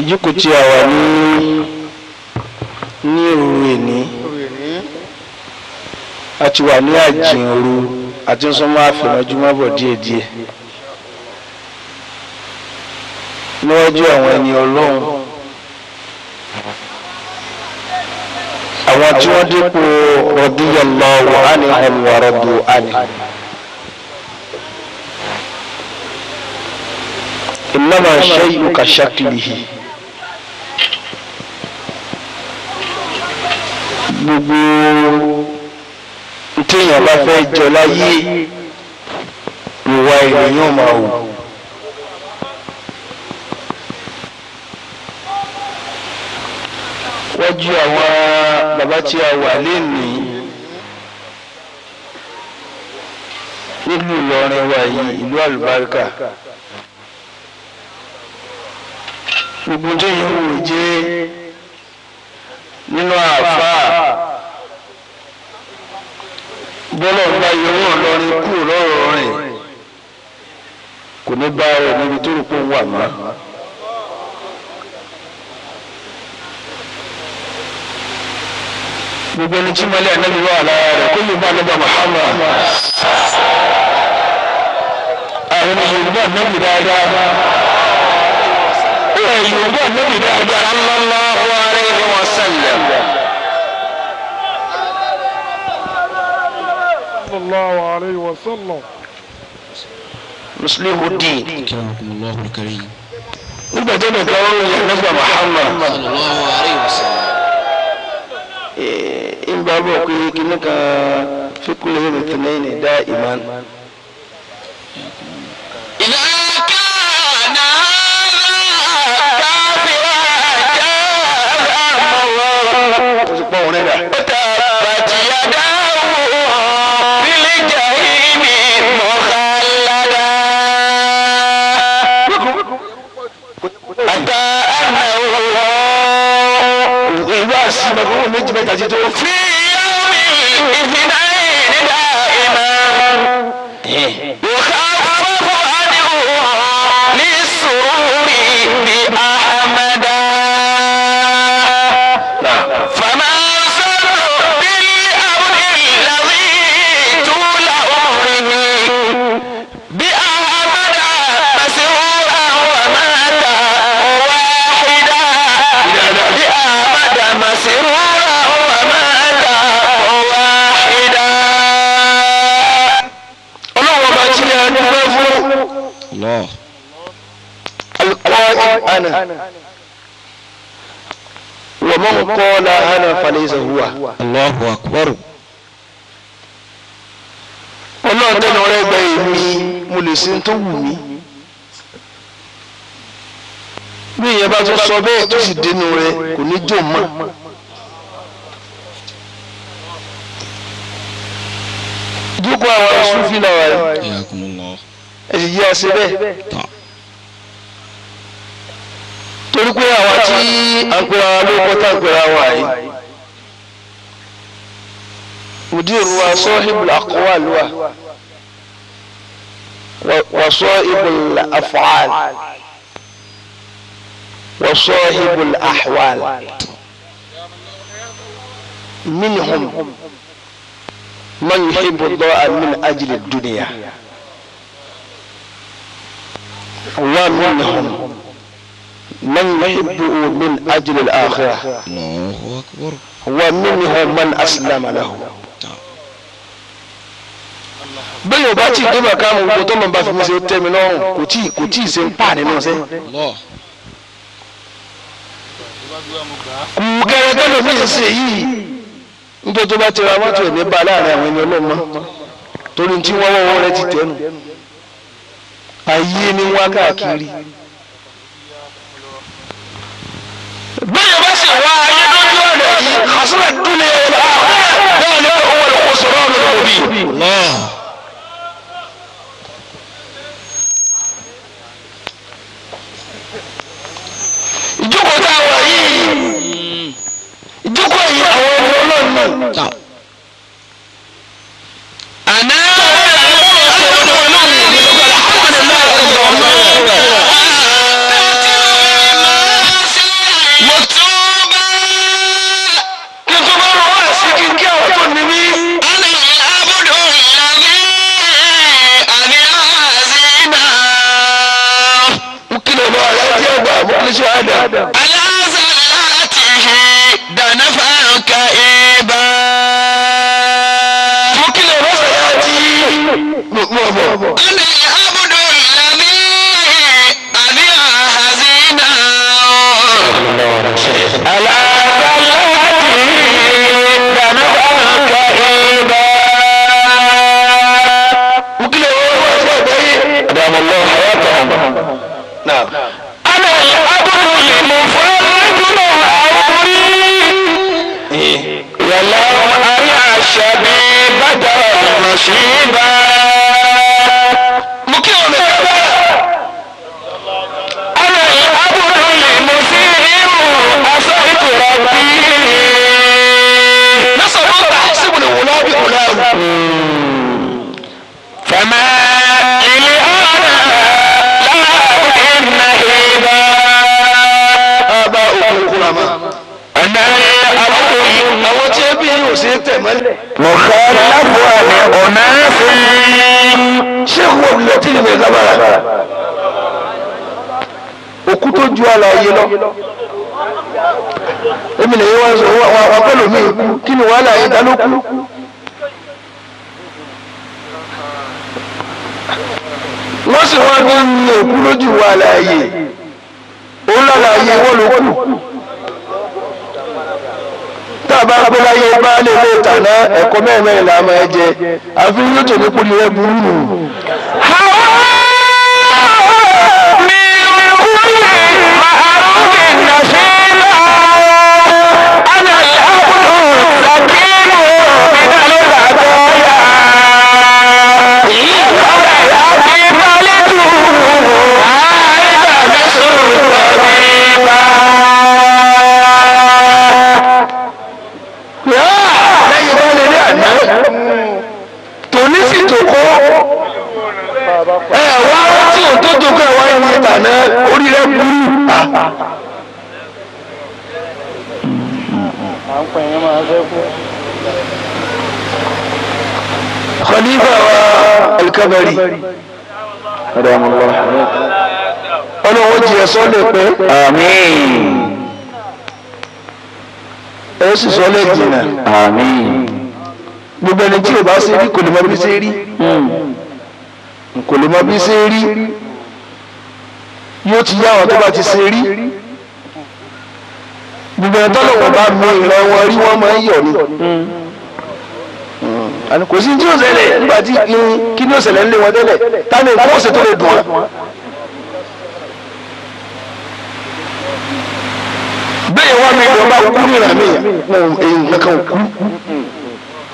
ìjókòó tí a wà ní òru èní a ti wà ní àjìn òru àti sọmọ́ àfẹ̀mọ́júmọ́ bọ̀ díẹ̀díẹ̀ níwájú àwọn ẹni ọlọ́run àwọn tí wọ́n dípò radiyallahu anhum wa radu anhu. innama shay'u ka shaklihi. gbogbo téèyàn bá fẹ́ jọ láyé ìwà ènìyàn máa wò. wọ́n jú àwọn bàbá tí a wà lénìí nílùú Ìlọrin wa yìí ìlú àlùbáríkà. gbogbo téèyàn wò jẹ́ nínú àfáà bọ́lá ọba yọwọ́ Ìlọrin kú lọ́rọ̀ rẹ̀ kò ní bá rẹ̀ níbi tó rò pé ń wà mọ́. gbogbo ẹni tí mọ́lẹ́ ànábì wà lára rẹ̀ kó lè bá ànábì Muhammad àwọn Yorùbá ànábì dáadáa Yorùbá ànábì dáadáa sallallahu alayhi wa sallam. sallallahu alayhi wa sallam. Muslimuddin. Akramakumullahu al-karim. nígbà tó nìkan ó yẹ ànábì Muhammad sallallahu alayhi wa sallam. ìgbà bọ̀ pé kìnnì kan fi kulli yawmin ithnayn da'iman. ومن قال أنا فليس هو. الله أكبر. Ọlọ́run tẹ́lẹ̀ ọ̀rẹ́ gba èmi mo lè ṣe tó wù mí. bí ìyẹn bá tún sọ bẹ́ẹ̀ tó sì dénú rẹ kò ní jò mọ́. ìjókòó àwọn Sufi làwà rẹ̀ ẹ sì yí àṣẹ bẹ́ẹ̀. torí pé àwọn tí à ń pera wa ló kọ́ tá à ń pera wa yìí. مدير وصاحب الأقوال وصاحب الأفعال وصاحب الأحوال منهم من يحب الله من أجل الدنيا ومنهم من يحبه من أجل الآخرة الله أكبر ومنهم من أسلم له. bẹ́ẹ̀ yóò bá tí ìdí bàkà àwọn gbogbo tó máa bá fi mi ṣe tẹ́ mi lọ́rùn kò tí ì ṣe ń pa nínú ṣe. kẹrẹkẹ ló fi ṣe yìí nítorí tó bá ti ra mọ́tò ẹ̀mí bá láàrin àwọn ẹni ọlọ́mọ torí tí wọ́n wọ́wọ́ rẹ ti tẹ́nu ayé ni wá káàkiri. bẹ́ẹ̀ yóò bá sì wá ayé lójú ọ̀nà yìí àṣìlẹ̀ dúnlẹ̀ ọ̀la bẹ́ẹ̀ ni ó wọlé kó sọ̀rọ̀ ọ̀nà òbí. ìjókòó tá a wà yìí ìjókòó yìí àwọn ọmọ ọlọ́run náà. àná على زلاته دنفا كئيبا فكل رسياتي أنا العبد الذي أبي حزينا على زلاته دنفا كئيبا فكل رسياتي أدام الله حياتهم. نعم أنا العبد المفرد العمري ولو أنا شبيبة نصيبا مكيون أنا العبد المسير أصيت ربي نصر تحسب الغلاب غلام فما إلي أنا àwọn tí ẹbí yóò ṣe tẹ̀ mọ́lẹ̀. mọ̀kànláfù àmì ọ̀nà ẹ̀fẹ̀. ṣé kò wọlé tí ìwé gábàrà. òkú tó ju àlàyé lọ. èmi lè yí wọn sọ wọn akọlù mi kú kí ni wàhálà yìí dáná kú. wọ́n sì wọ́n ní òkú lójú àlàyé. òun lálàyé wọ́n ló kú. tábà gbọ́láyé bá lè lè tàná ẹ̀kọ́ mẹ́rin là máa jẹ àfi yóò tó ní kúrì rẹ burú nù. tòní sì tó kó wá tí ò tó tó kó ẹwà ìwé ìtànà orí rẹ burú. Khalifa wa Al-Kabari ọlọ́wọ́ jí ẹ̀sọ́ lè pẹ́ àmín ẹ̀ sì sọ lè jìnà àmín. gbogbo ẹni tí o bá ṣe rí kò lè mọ bí ṣe rí kò lè mọ bí ṣe rí yóò ti yá àwọn tó bá ti ṣe rí gbogbo ẹni tọ́lọ̀ wọn bá mú ìran wọn rí wọn máa ń yọ̀ ni kò sí tí ó ṣẹlẹ̀ nígbà tí kí ni ó ṣẹlẹ̀ ńlẹ̀ wọn tẹ́lẹ̀ táwọn nǹkan ọ̀sẹ̀ tó lè dùn wọn. bẹ́ẹ̀ wá mi ìjọba kú ní ìrànmí èyí nǹkan kú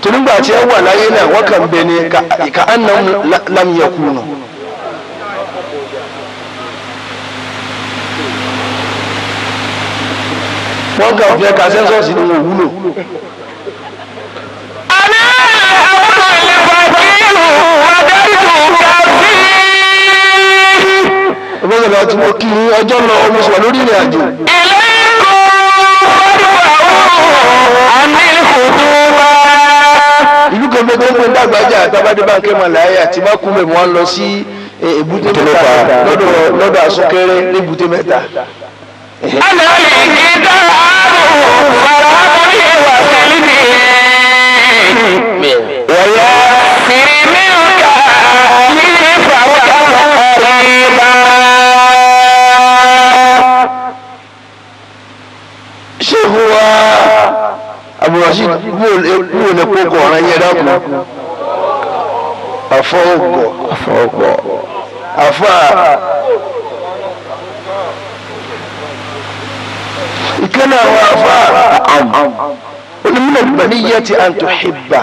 torígbà tí ẹ wà láyé náà wọ́n kàn bẹ ní ìka àná lámìyẹ̀kú nù. wọ́n kàn fi ẹ̀ka sẹ́ńsọ̀sì ní òwúlò. àná àwọn ìlẹ̀fà kìlù adájọ́ kàfí. ìbọ̀sẹ̀ náà tí mo kí ọjọ́ lọ ọmọ sọ̀rọ̀ lórí ìrìn àjò. ilé ìkó ọdún àwọn àmì ìkòtò ìlú kan bẹ tó ń pè dàgbàjà tábàdé báńkì màláyà tí bá kú mẹ́mọ́ lọ sí èbúté mẹ́ta lọ́dọ̀ àsúnkẹrẹ ní èbúté mẹ́ta. àná lè ní dáhàrò fàràmì wà sílẹ̀ wọ̀yà fìrìmìǹkà ní ìfàwọ́kà rìbá. ṣé ìhùwà Abdulrasheed wúwo ní kókó ọ̀ràn yẹn dákun àfọwọ́gbọ̀ àfa ìkànnì àwọn afa onímọ̀ al-maniyyati an tuhibba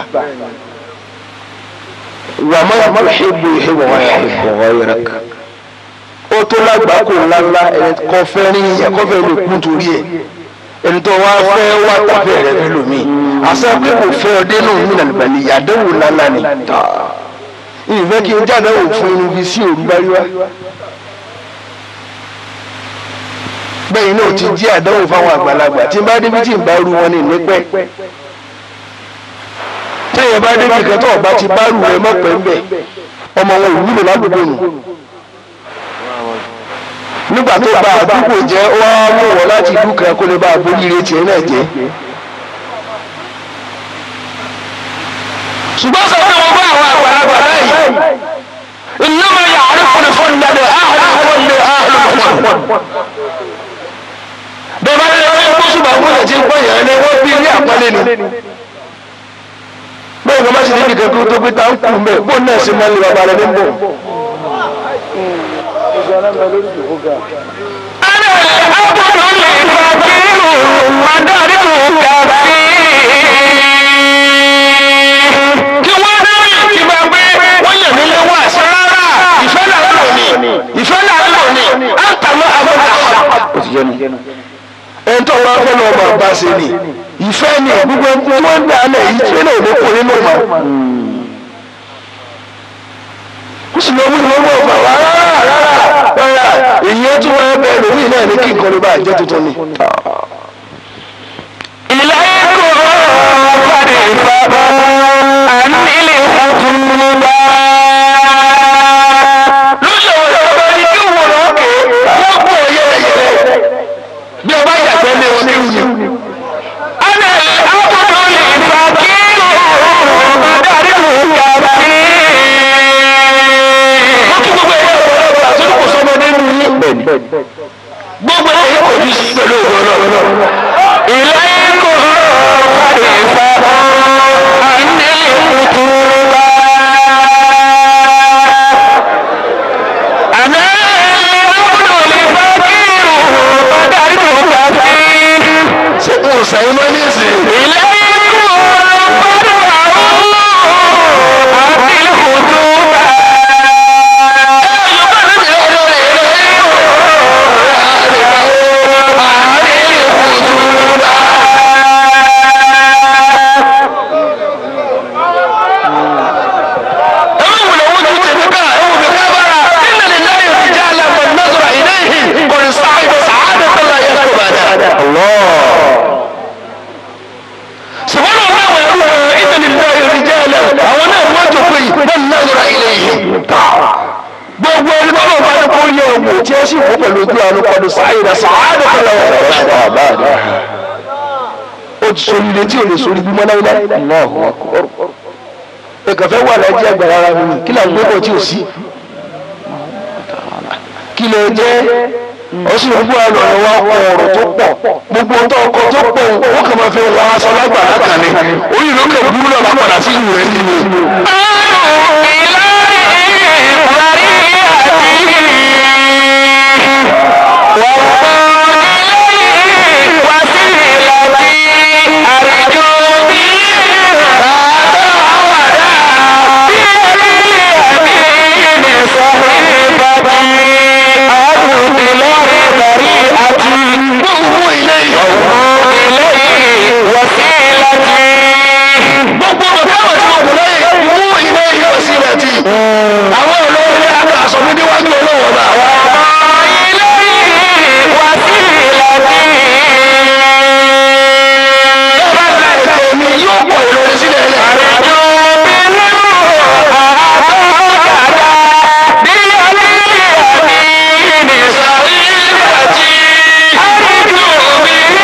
wa man tuhibbu yuhibbu ghayrak. ó tó lágbàá kò ńláńlá kọfẹ́ ní ẹ̀kọ́fẹ́ lè kún torí ẹ̀ ẹni tó wá fẹ́ wá tàfẹ́ rẹ̀ fẹ́ lómi àṣà pé kò fẹ́ ọdẹ náà mí nàlùbàlì àdéhùn ńláńlá ni ìfẹ́ kí n jáde wò fún inú bí sí òru bá rí wá. bẹ́ẹ̀ náà ti jí àdánwò fáwọn àgbàlagbà tí n bá débi tí n bá rú wọn ní nípẹ́ tẹ́yẹ̀ bá débi kan tó ọba ti bá rú rẹ mọ́pẹ́ ń bẹ̀ ọmọ wọn ìwúlò ládùúgbò nù nígbà tó bá àdúgbò jẹ́ ó wá mú wọ́n láti ìlú kan kó lè bá àbóríire tiẹ̀ náà jẹ́. ṣùgbọ́n sọ fún wọn bá àwọn àgbàlagbà báyìí ìnáwó yàrá fúnni fúnni dáadé áhùn fúnni áhùn fúnni. bẹ́ẹ̀ bá lè rí kó ṣùgbọ́n àwọn ẹ̀jẹ̀ ń pọ̀ yẹn ni wọ́n bí ilé àpọ́nlé ni. bẹ́ẹ̀ ni wọ́n bá ṣe níbi kankan tó gbé tá ń kú mẹ́ bó náà ṣe máa ń lè bàbá rẹ̀ ní bọ̀. أنا الأبد الفقير ودرك كفي kí wọ́n rí ìgbà pé wọ́n yẹ̀ mí lọ́wọ́ àṣàrà ìfẹ́ làwọn lò ní àtàwọn àbọ̀dà ẹni tó wá fẹ́ lọ́wọ́ máa bá ṣe ni ìfẹ́ ni gbogbo ẹni tí wọ́n ń dà á lẹ̀ yìí tí ó lè mú kó nínú ọmọ kó sì lọ́wọ́ ní wọ́n mọ̀ ọ̀fà wá rárá èyí ó tún wọ́n bẹ̀rẹ̀ lórí náà ní kí nǹkan ló bá jẹ́ tuntun ni. ìlà ikú ọ̀pàdé ìfàbọ̀ ànílé ọ̀túnba. lóṣù ọ̀rọ̀ ní kí wọ́n lọ kẹ́ wọ́n kú yẹ́rẹ́yẹ́rẹ́ bí ọba yàgbẹ́ lé wọn ní ìwúni. أنا الأبد الفقير ودرك كفي gbogbo ẹ̀yẹ kò ní sí pẹ̀lú ọ̀rọ̀ ilé kò fàdé fàbọ̀ àní ìkùtùbà àná ọ̀dọ̀ lè bá kírù ọ̀dárí tó kàfí. ṣé kò sẹ́yìn mọ́ ní ìsìn. ilé kò fàdé fàbọ̀ àní ìkùtùbà. gbogbo ẹni tó lọ bá ní kó yẹ ọmọ tí ó sì fún pẹ̀lú ojú àánú kọlu sáyẹ̀dá sàádọ́ pẹ̀lú ọ̀rọ̀ ó ti sọ ilé tí ò lè sórí bímọ láíláí ẹ̀kọ́ fẹ́ wà láìjẹ́ ẹgbẹ̀rẹ̀ ara mi kí làwọn gbẹ́bọ̀ tí ò sí kí lè jẹ́ ó sì fún àlọ́ ẹ̀wà ọ̀rọ̀ tó pọ̀ gbogbo tó ọkọ̀ tó pọ̀ ó kàn máa fi wọ aṣọ lágbàá kan ní orí ìlú kẹ̀ búrú náà padà sí ìlú rẹ̀ nínú. àwọn olórí àgbà sọ fún níwájú olówó bá wà. ilé wá sí ìlànà yọba gba ètò mi yóò pọ̀ ìròyìn sílẹ̀ ilẹ̀. àrẹ̀jọ bínú àbọ̀gàdà bí ọlẹ́lẹ́ àmì ìnìsọ̀rí ìbàjì. àrẹ̀jọ bínú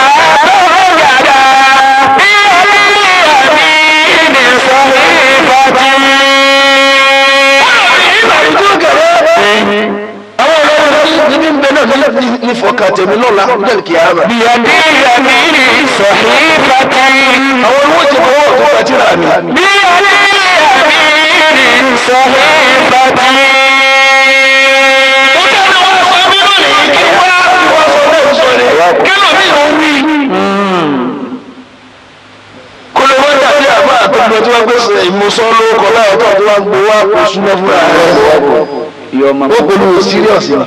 àbọ̀gàdà bí ọlẹ́lẹ́ àmì ìnìsọ̀rí ìbàjì. ní fọkàn tèmi lọ́la nílẹ̀ kìámà. bíyàdí yàmí sọ̀hí fati. àwọn olówó ti fọwọ́ tó bá tíra mi. bíyàdí yàmí sọ̀hí fati. ó dáná wá sọ mí lónìí kí wá sọ bẹ́ẹ̀ sọ ni. kí ló ní ìwọ wí. kó lè wọ́n dàbí àbá àtọ́gbọ́n tí wọ́n gbé ìmúsọ́ lóko láyọ̀tọ̀ tí wọ́n gbowó àpò súná fúnra rẹ̀. ó pẹ̀lú síríọ̀sì ni.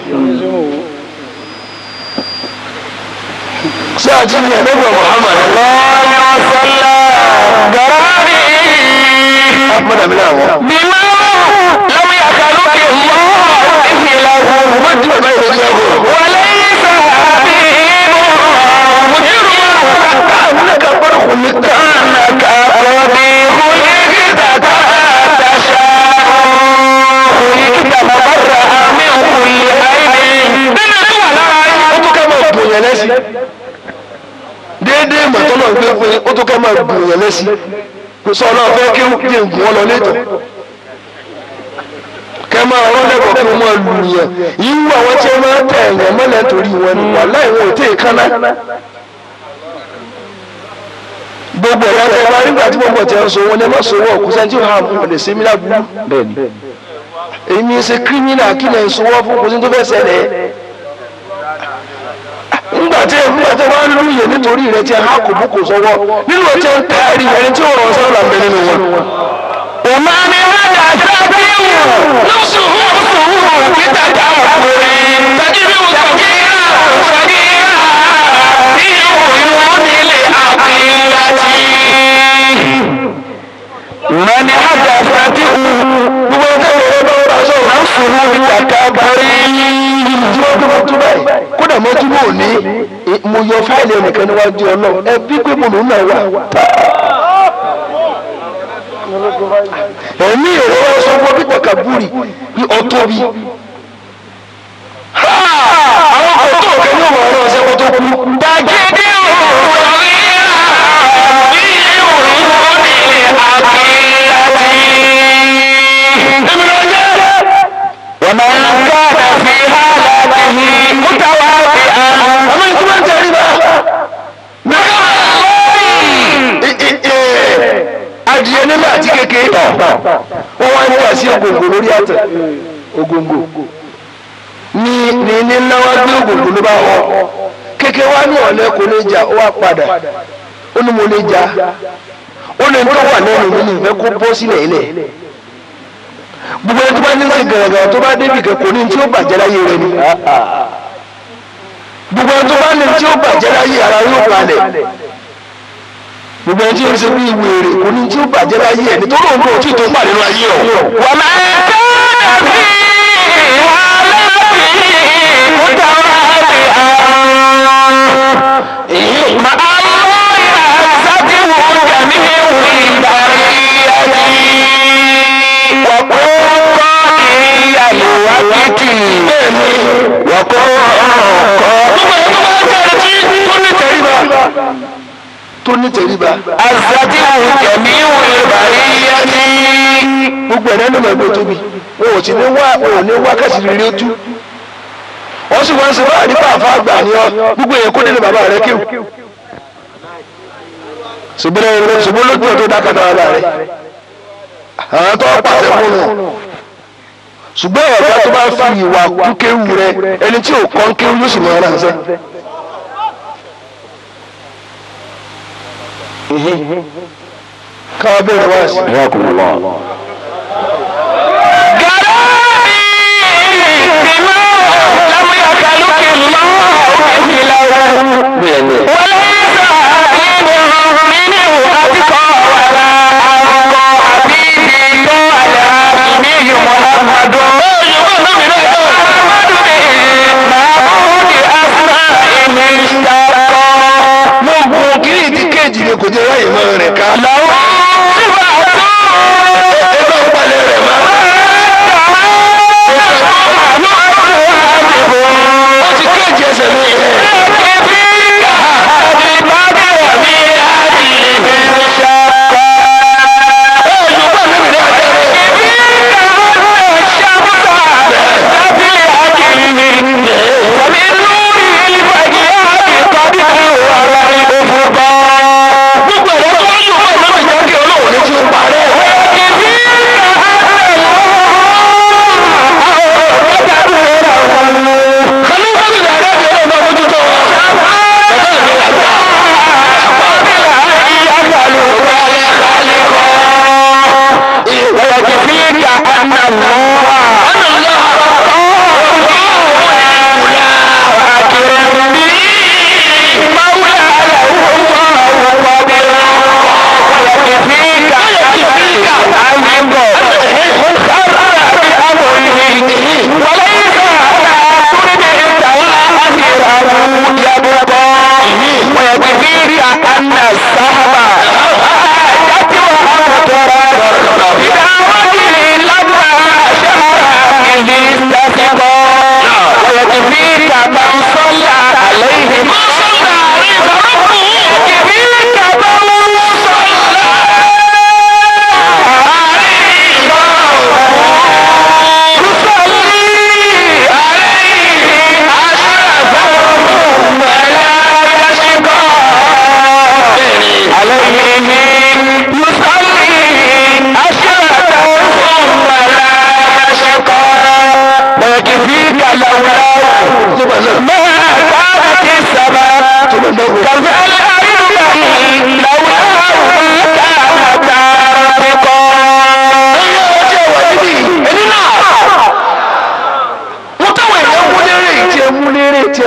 سأجل نبي محمد الله وصلى قراري أحمد أبناه بما لم يخلق الله مثله وليس حبيب مجر كأنك فرخ كأنك ربيع خلقت تشاء خلقت مبرأ من كل عيب tọ́lọ̀ ń gbé fún yín ó tó kẹ́ máa gùn yẹn lẹ́sí kò sọ ọlọ́run fẹ́ kí n gùn ọ lọ létò kẹ́ máa rán lẹ́kọ̀ọ́ kí wọ́n máa lù yẹn yíwú àwọn tí wọ́n máa tẹ̀ ẹ̀yàn mọ́lẹ̀ torí wọn ni wàláhì wọn ò tẹ̀ kánná gbogbo ẹ̀yà tẹ̀ wá nígbà tí wọ́n bọ̀ tẹ̀ ń so wọn ni ẹ má so wọ́n kó sẹ́ńtì hàn mú lè ṣe mí lábúrú èmi ṣe kírímìnà kí lè so wọ́n fún kó sí tó fẹ́ ṣẹlẹ̀ nígbà tí wọ́n ń lùyẹ̀ nítorí rẹ̀ tí a kò bú kò sọ́wọ́ nínú ọtí ń tẹ́ ẹ̀rí ẹni tí ó rọ̀ sọ́wọ́ là ń bẹ nínú wọn. ọ̀ma ni wọ́n dà sábẹ́ wò lóṣùwò títàjà ọkùnrin tàjírí òṣàkíyà tí òyìnbó nílé àbíláti. mani hada fati gbogbo ẹgbẹ́ ìwé bá wọ́n sọ̀rọ̀ lóṣùwò títàjà bari. tí wọ́n gbé tó báyìí kódà mọ́tò náà ní mo yọ fáìlì ẹnìkan níwájú ọlọ́run ẹ bí pé mo lòún náà wà. ẹ̀mí ìrora sọ fún bí takaburi ní ọtọ́ bí. àwọn ọ̀tọ̀ òkè ní ọmọ ọ̀rọ̀ ọ̀sẹ̀ kótó kú. dàgídé òwúrọ̀ rí àbí òwúrọ̀ ní àbíláti. èmi ló jẹ́ wọ́n máa ń ká àfi hàlàbí mútàwáfì àná. àmọ́ ìtumọ̀ ń tẹ̀rí bá. adìyẹ nílé àti kékeré wọ́n wá ń wá sí ògòǹgò lórí àtẹ ògòǹgò ní náwó gbé ògòǹgò ló bá wọ kékeré wá ní ọ̀lẹ́ kò lè jà ó wá padà ó ní mo lè jà ó lè tó wà lẹ́nu mi ní ìfẹ́ kó bọ́ sílẹ̀ ilẹ̀ gbogbo ẹni tó bá ní sí gẹ̀rẹ́gẹ̀rẹ́ tó bá débì kan kò ní tí ó bàjẹ́ láyé rẹ ni gbogbo ẹni tó bá ní tí ó bàjẹ́ láyé ara yóò balẹ̀ gbogbo ẹni tí ó ń ṣe bí wèrè kò ní tí ó bàjẹ́ láyé ẹ̀ nítorí òun kò tí ì tó ń pàdé nínú ayé ọ̀. wọ́n máa ń ká àfi hàlàbí mútàwáfì àná. màá lọ ìhà sátìwò jẹ̀mí ìdarí ẹ̀yìn. wọ́pọ̀ ìyàlú wákìtì. wọ́kọ́ tó ní tẹríba. àzàtìwò jẹ̀mí ìdarí ẹ̀yìn. gbogbo ẹ̀rẹ́ ló máa gbé tóbi wọn ò ní wákàtí rere ó tú wọ́n sì wọ́n ń ṣe báyìí nípa àfa àgbà ni ọ gbogbo èèyàn kó nínú bàbá rẹ kéwù ṣùgbọ́n lójú ọ̀ tó dákàtà bàbá rẹ àwọn tó pàṣẹ fún wọn ṣùgbọ́n ọ̀gá tó bá fi ìwà kún kéwù rẹ ẹni tí ò kọ́ ń kéwù yóò sì mọ ara ṣe. káwá bẹ̀rẹ̀ wá sí. kò jẹ́ ráyè mọ́ rẹ̀ ká.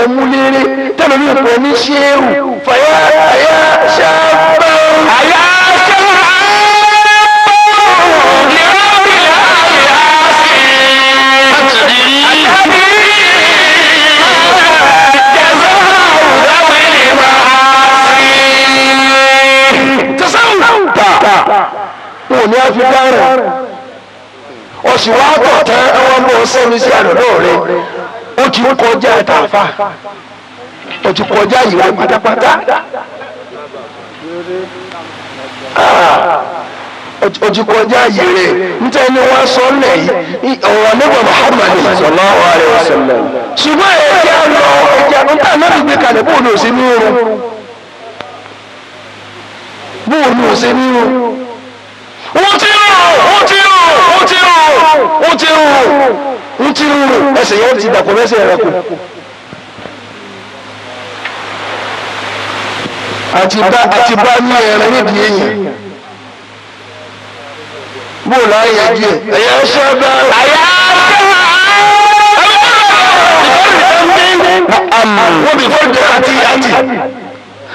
ẹ mú léré tẹ́lẹ̀ ní ìpè ní ṣéwù fàyà àyà ṣàbà àyà ṣàbà wọn ni a fi dára ọ̀sìn wa tọ̀ tán ẹwọ́n bọ̀ sẹ́mi sí àdọ̀dọ̀ rẹ ó ti kọjá ìtàfà ó ti kọjá ìwà pátápátá ó ti kọjá ìyè rẹ níta ni wọ́n sọ lẹ̀ yìí ọ̀rọ̀ nígbà Muhammad sallallahu alaihi wasallam ṣùgbọ́n ẹ̀jẹ̀ lọ ẹ̀jẹ̀ níta náà gbé kalẹ̀ bóòlù òsì ní irun bóòlù òsì ní irun. Wọ́n ti rú ẹsẹ̀ yẹn ti dàpọ̀ mẹ́sẹ̀ rẹ̀ kù. Àti bá ní ẹ̀rọ nídìí èèyàn. Bóò láyé ẹjú ẹ̀. Ẹ̀yà ṣẹ́bà. Wọ́n bí fọ́ọ̀dù àti.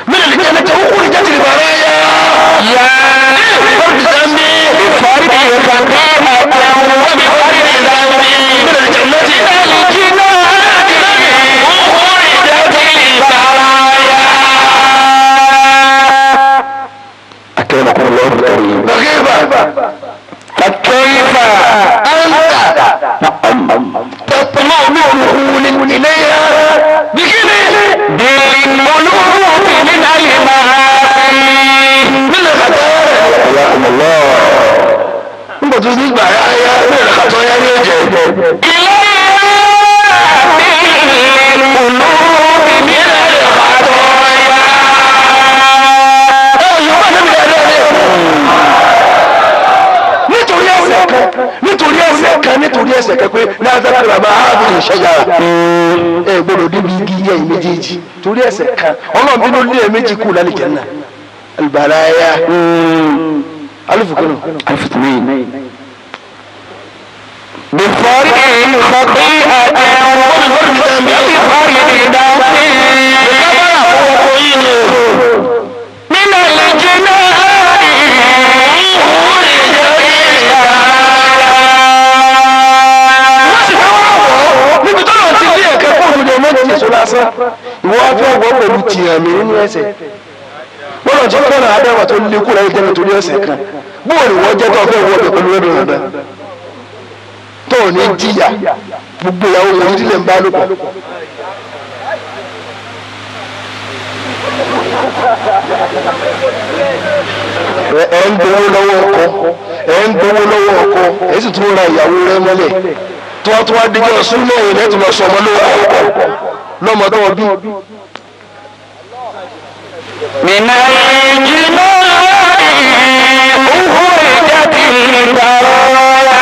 Mílíọ̀nù jẹ́ mẹ́ta ó kúrò jáde lè bàrá yá. Fọ́ọ̀dù zambi. Fọ́ọ̀dù zambi. Wọ́n bí fọ́ọ̀dù zambi. Mílíọ̀nù jẹ́ mẹ́ta. أكرمكم الله الكريم. فكيف أنت تطمع دخول إليها بكذا بالقلوب من المعاني من الخطايا حياكم الله. انت تزيد معايا من الخطايا بالقلوب من nítorí ẹsẹ̀ kan pé lázaro bàbá ààbò ìṣẹ́yà ẹ gbọ́dọ̀ débi igi yẹn méjèèjì torí ẹsẹ̀ kan ọlọ́run bínú lé méjì kù lálẹ́ jẹ́nà albaraya alifukunu alifutumi. bifari ìfọ̀kì àti àwọn olùdókòwò bifari ìdáwọ́ ìkábàrà fún ọkọ̀ yìí ni nínú ìlẹ́jẹ̀ náà. Ìwọ afẹ́ ọgbọ́n pẹ̀lú tìyàmì nínú ẹsẹ̀ bọ́lá tí fẹ́ràn adáwà tó lé kúrò ayé tẹ́lẹ̀ torí ẹsẹ̀ kan bóòlù wọ́n jẹ́ tó fẹ́ wọ́pẹ̀ pẹ̀lú ẹ̀dùn ọ̀dà tó ní jìyà gbogbo ìyàwó wọn nílé ń bá lòpọ̀. ẹ̀ ń gbowó lọ́wọ́ ọkọ ẹ̀ sì tún ra ìyàwó rẹ̀ mọ́lẹ̀ tí wọ́n tún wá díjọ́ súnmọ́ ìrìn lẹ́tùn lọ sọ ọmọ lówó ọkọ̀ lọ́mọ tó wọ́n bí. Mìnà ìjìnà òhù ìjáde ìgbàrọ̀ ya.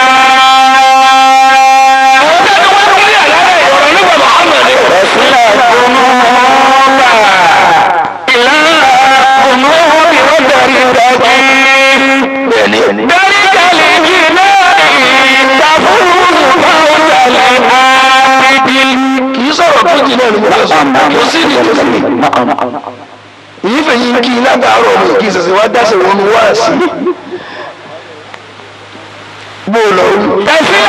Ọjọ́ tí wọ́n tún yà lára ìrọ̀rùn nígbà Muhammad Rasulullah Gbọmọ́gbà ìlà òmùhù ìrọ̀dàrí ìdájí. Dárí kàlí jìnà ìtàfúrú kìí sọ̀rọ̀ tó jìnnà ní ìjọ sọ kò sí ní ìjọ sí èyí fẹ̀yìn kí látàárọ̀ ọmọ kí ìṣẹ̀ṣẹ̀ wá dáṣẹ̀ wọn wá sí bó lọ rí. ẹ̀sìn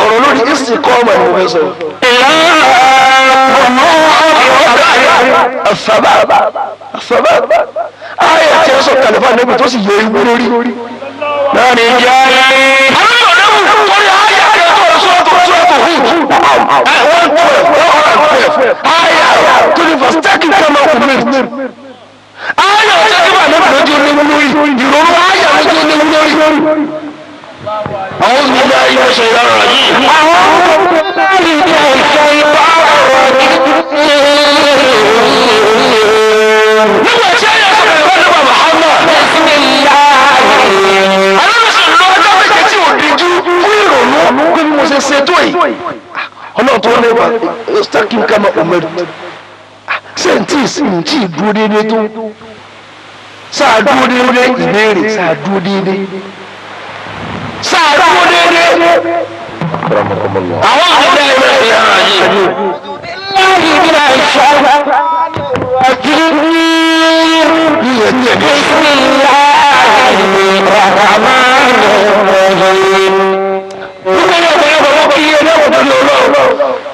ọ̀rọ̀ lórí ìsìn kọ́ ọmọ ìwọ̀n fẹ́ sọ. àfàbà ayé tí ó sọ kàlífà níbi tó sì yọ ewu lórí náà ní ìjà yẹn. Fastaki kama umirtu. Aya ọ̀sẹ̀kìbà nípa lójú onímú lórí. Ìrònú aya lójú onímú lórí. Àwọn olùdíje ayé ọ̀sẹ̀ ìyára yìí. Àwọn olùdíje ayé ọ̀sẹ̀ ìyára yìí. Nígbà tí ayé ọ̀sẹ̀ ìyára nípa Muhammad. Alábẹ̀sẹ̀ lọ ọjọ́ méje tí ò díjú fún ìrònú. Bí mo ṣe ṣe tó yìí. Ọlọ́run tó lé wa. Fastaki kama umirtu. Sẹ́ǹtì ǹtí dúró déédéé tó sáà dúró déédéé ìbéèrè sáà dúró déédéé sáà dúró déédéé. àwọn àgbẹ̀ ẹ̀rọ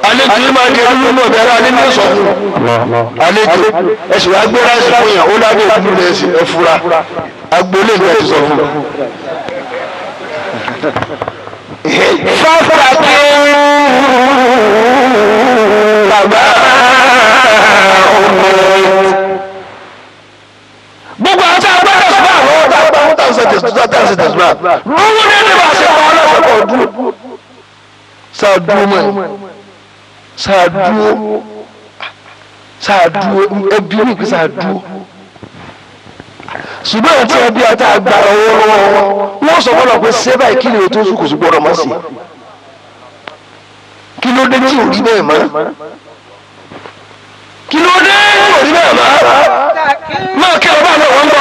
àlejò máa di ẹni mọ̀ bẹ́ẹ̀ alẹ́ ní sọ fún àlejò ẹ̀sùn agbóra ẹ̀sùn fún yàn ó lábẹ́ ìlú rẹ̀ ẹ̀fura agboolé ìgbà ti sọ fún. fáfà kí bàbá ọmọ gbogbo àti agbára ìṣúná àwọn ọ̀tá àgbà wọn tàn sẹ̀tẹ̀ ṣùgbọ́n lówó nínú àṣẹ àwọn ọlọ́sọ̀kọ̀ ọdún sáàdúró ẹbí ní ìpín sáàdúró ṣùgbọ́n àti ẹbí àti agbára owó lọ́wọ́ wọ́n sọ fọ́nà pé sẹ́bà ìkíni ètò oṣù kò sí gbọ́dọ̀ mọ́ sí kí ló dé tí ò rí bẹ́ẹ̀ mọ́ kí ló dé tí ò rí bẹ́ẹ̀ mọ́ máa kí ọba náà wọ́n bọ̀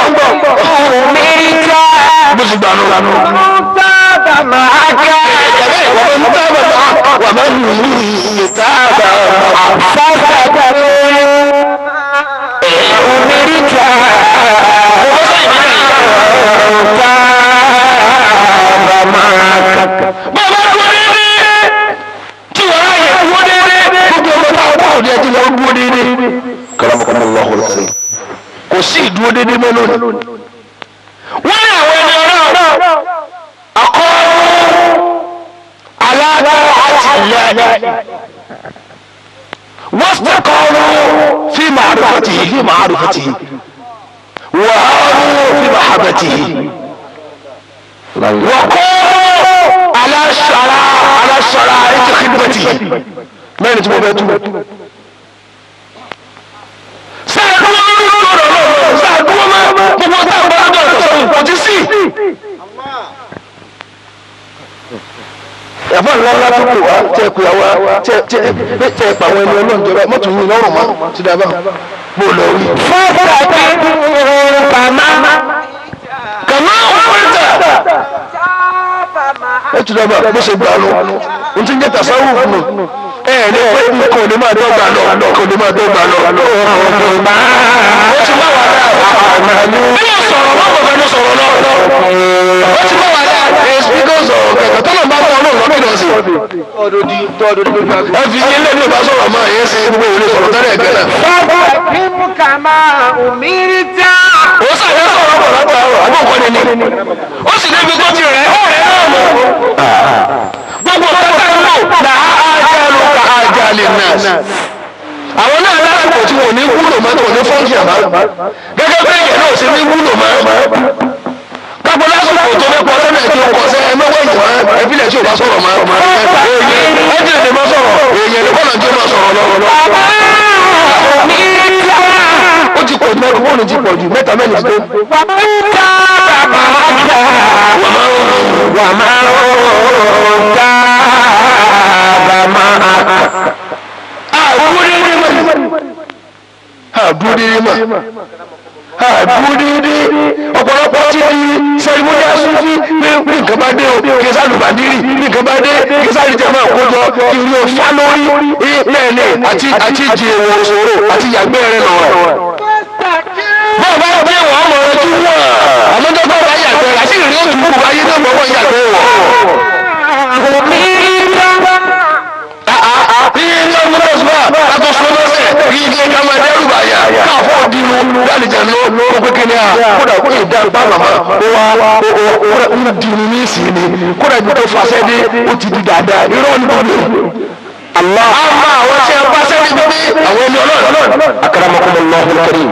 bó sì gbà nù. ومن تاب فسكت كرمكم الله الكريم kò sí ìdúró dédé mọ́ lónìí wọ́n ní àwọn ẹni ọ̀rọ̀ akọ́rọ́ aláàbò àti ilẹ̀ واستقاموا في معرفته وهاروا في محبته وقاموا على شرائط خدمته ما نتبع بيته ẹ̀fọ́ ńláńlá tó kù wá tẹ́ ẹ̀kú yà wá tẹ́ ẹ̀pà àwọn ẹni ọlọ́run jọba mọ́tò yìí lọ́rùn mọ́ ti dábà bó lọ rí. fọ́fọ́ kí kàmá òkúta ẹ ti dábà bó ṣe gbà lọ n ti ń jẹ́ tàṣáwù nù ẹ ní pé kò ní máa dọ́gba lọ kò ní máa dọ́gba lọ. ó ti bá wà láà bí wọ́n sọ̀rọ̀ lọ́wọ́ bẹ́ẹ̀ ló sọ̀rọ̀ lọ́wọ́ ó ti bá wà láà because of kẹ̀kẹ́ tọ́lọ̀ bá fọ́ ọlọ́run lọ́kì lọ sí. ẹ fi ilé ní ìbá sọ̀rọ̀ máa yẹn sí gbogbo ìwé sọ̀rọ̀ tẹ́lẹ̀ ẹ̀gẹ́ náà. bàbá kí mú ká máa òmìnirí já. ó sàyẹ́ sọ̀rọ̀ bọ̀ látàrọ̀ àbọ̀kọ́ ni ó sì débi tó ti rẹ̀ ó rẹ̀ náà mọ̀. gbogbo pátá ń lò làájálù làájálì náà. àwọn náà lásìkò tí wọn ò ní wúlò mọ́ tí wọn ò ní fọ́ǹkì àmọ́ gẹ́gẹ́ bẹ́ẹ̀ yẹn náà ò sí ní wúlò mọ́ kápọ̀ lásìkò tó fẹ́ pọ̀ sẹ́nà tí ó pọ̀ sẹ́ ẹ mẹ́wọ́ ìwọ̀n ẹ̀fílẹ̀ tí ò bá sọ̀rọ̀ máa ẹ̀jẹ̀ lè má sọ̀rọ̀ èèyàn lè bọ́nà tí ó máa sọ̀rọ̀ lọ́wọ́. ó ti pọ̀ jù mẹ́rin fóònù ti pọ̀ jù mẹ́ta mẹ́rin ti tó. àdúródédé ọ̀pọ̀lọpọ̀ tí ní sẹ́rímọ́nìá súnfí ní nǹkan bá dé o kí sálùbàdìrì ní nǹkan bá dé kí sálùjẹmọ́ àkójọ kí ní o fá lórí lẹ́ẹ̀lẹ́ àti ìjì èwò òṣòro àti ìyàgbẹ́ rẹ̀ lọ rẹ̀. bọ́ọ̀ bá gbé wọ́n mọ̀ ọ́ tún wọ̀ àmọ́jọ́ bá wà yàgbẹ́ àti ìrìn òtún kù wáyé náà mọ̀ wọ́n yàgbẹ́ wọ̀. Kátó sọ́mọ́sẹ̀ kí ilé ká máa dẹ́rù bàyà káfọ́ dínú lálejò ló kó kékeré à kódà kó lè dá bá màmá ó ń dínú ní ìsìn ni kódà ibi tó fàṣẹ dé ó ti di dáadáa irọ́ ní bọ́ọ̀lù. àmọ́ àwọn tí a bá sẹ́ni bí àwọn ẹni ọlọ́run akramakumullahu al-karim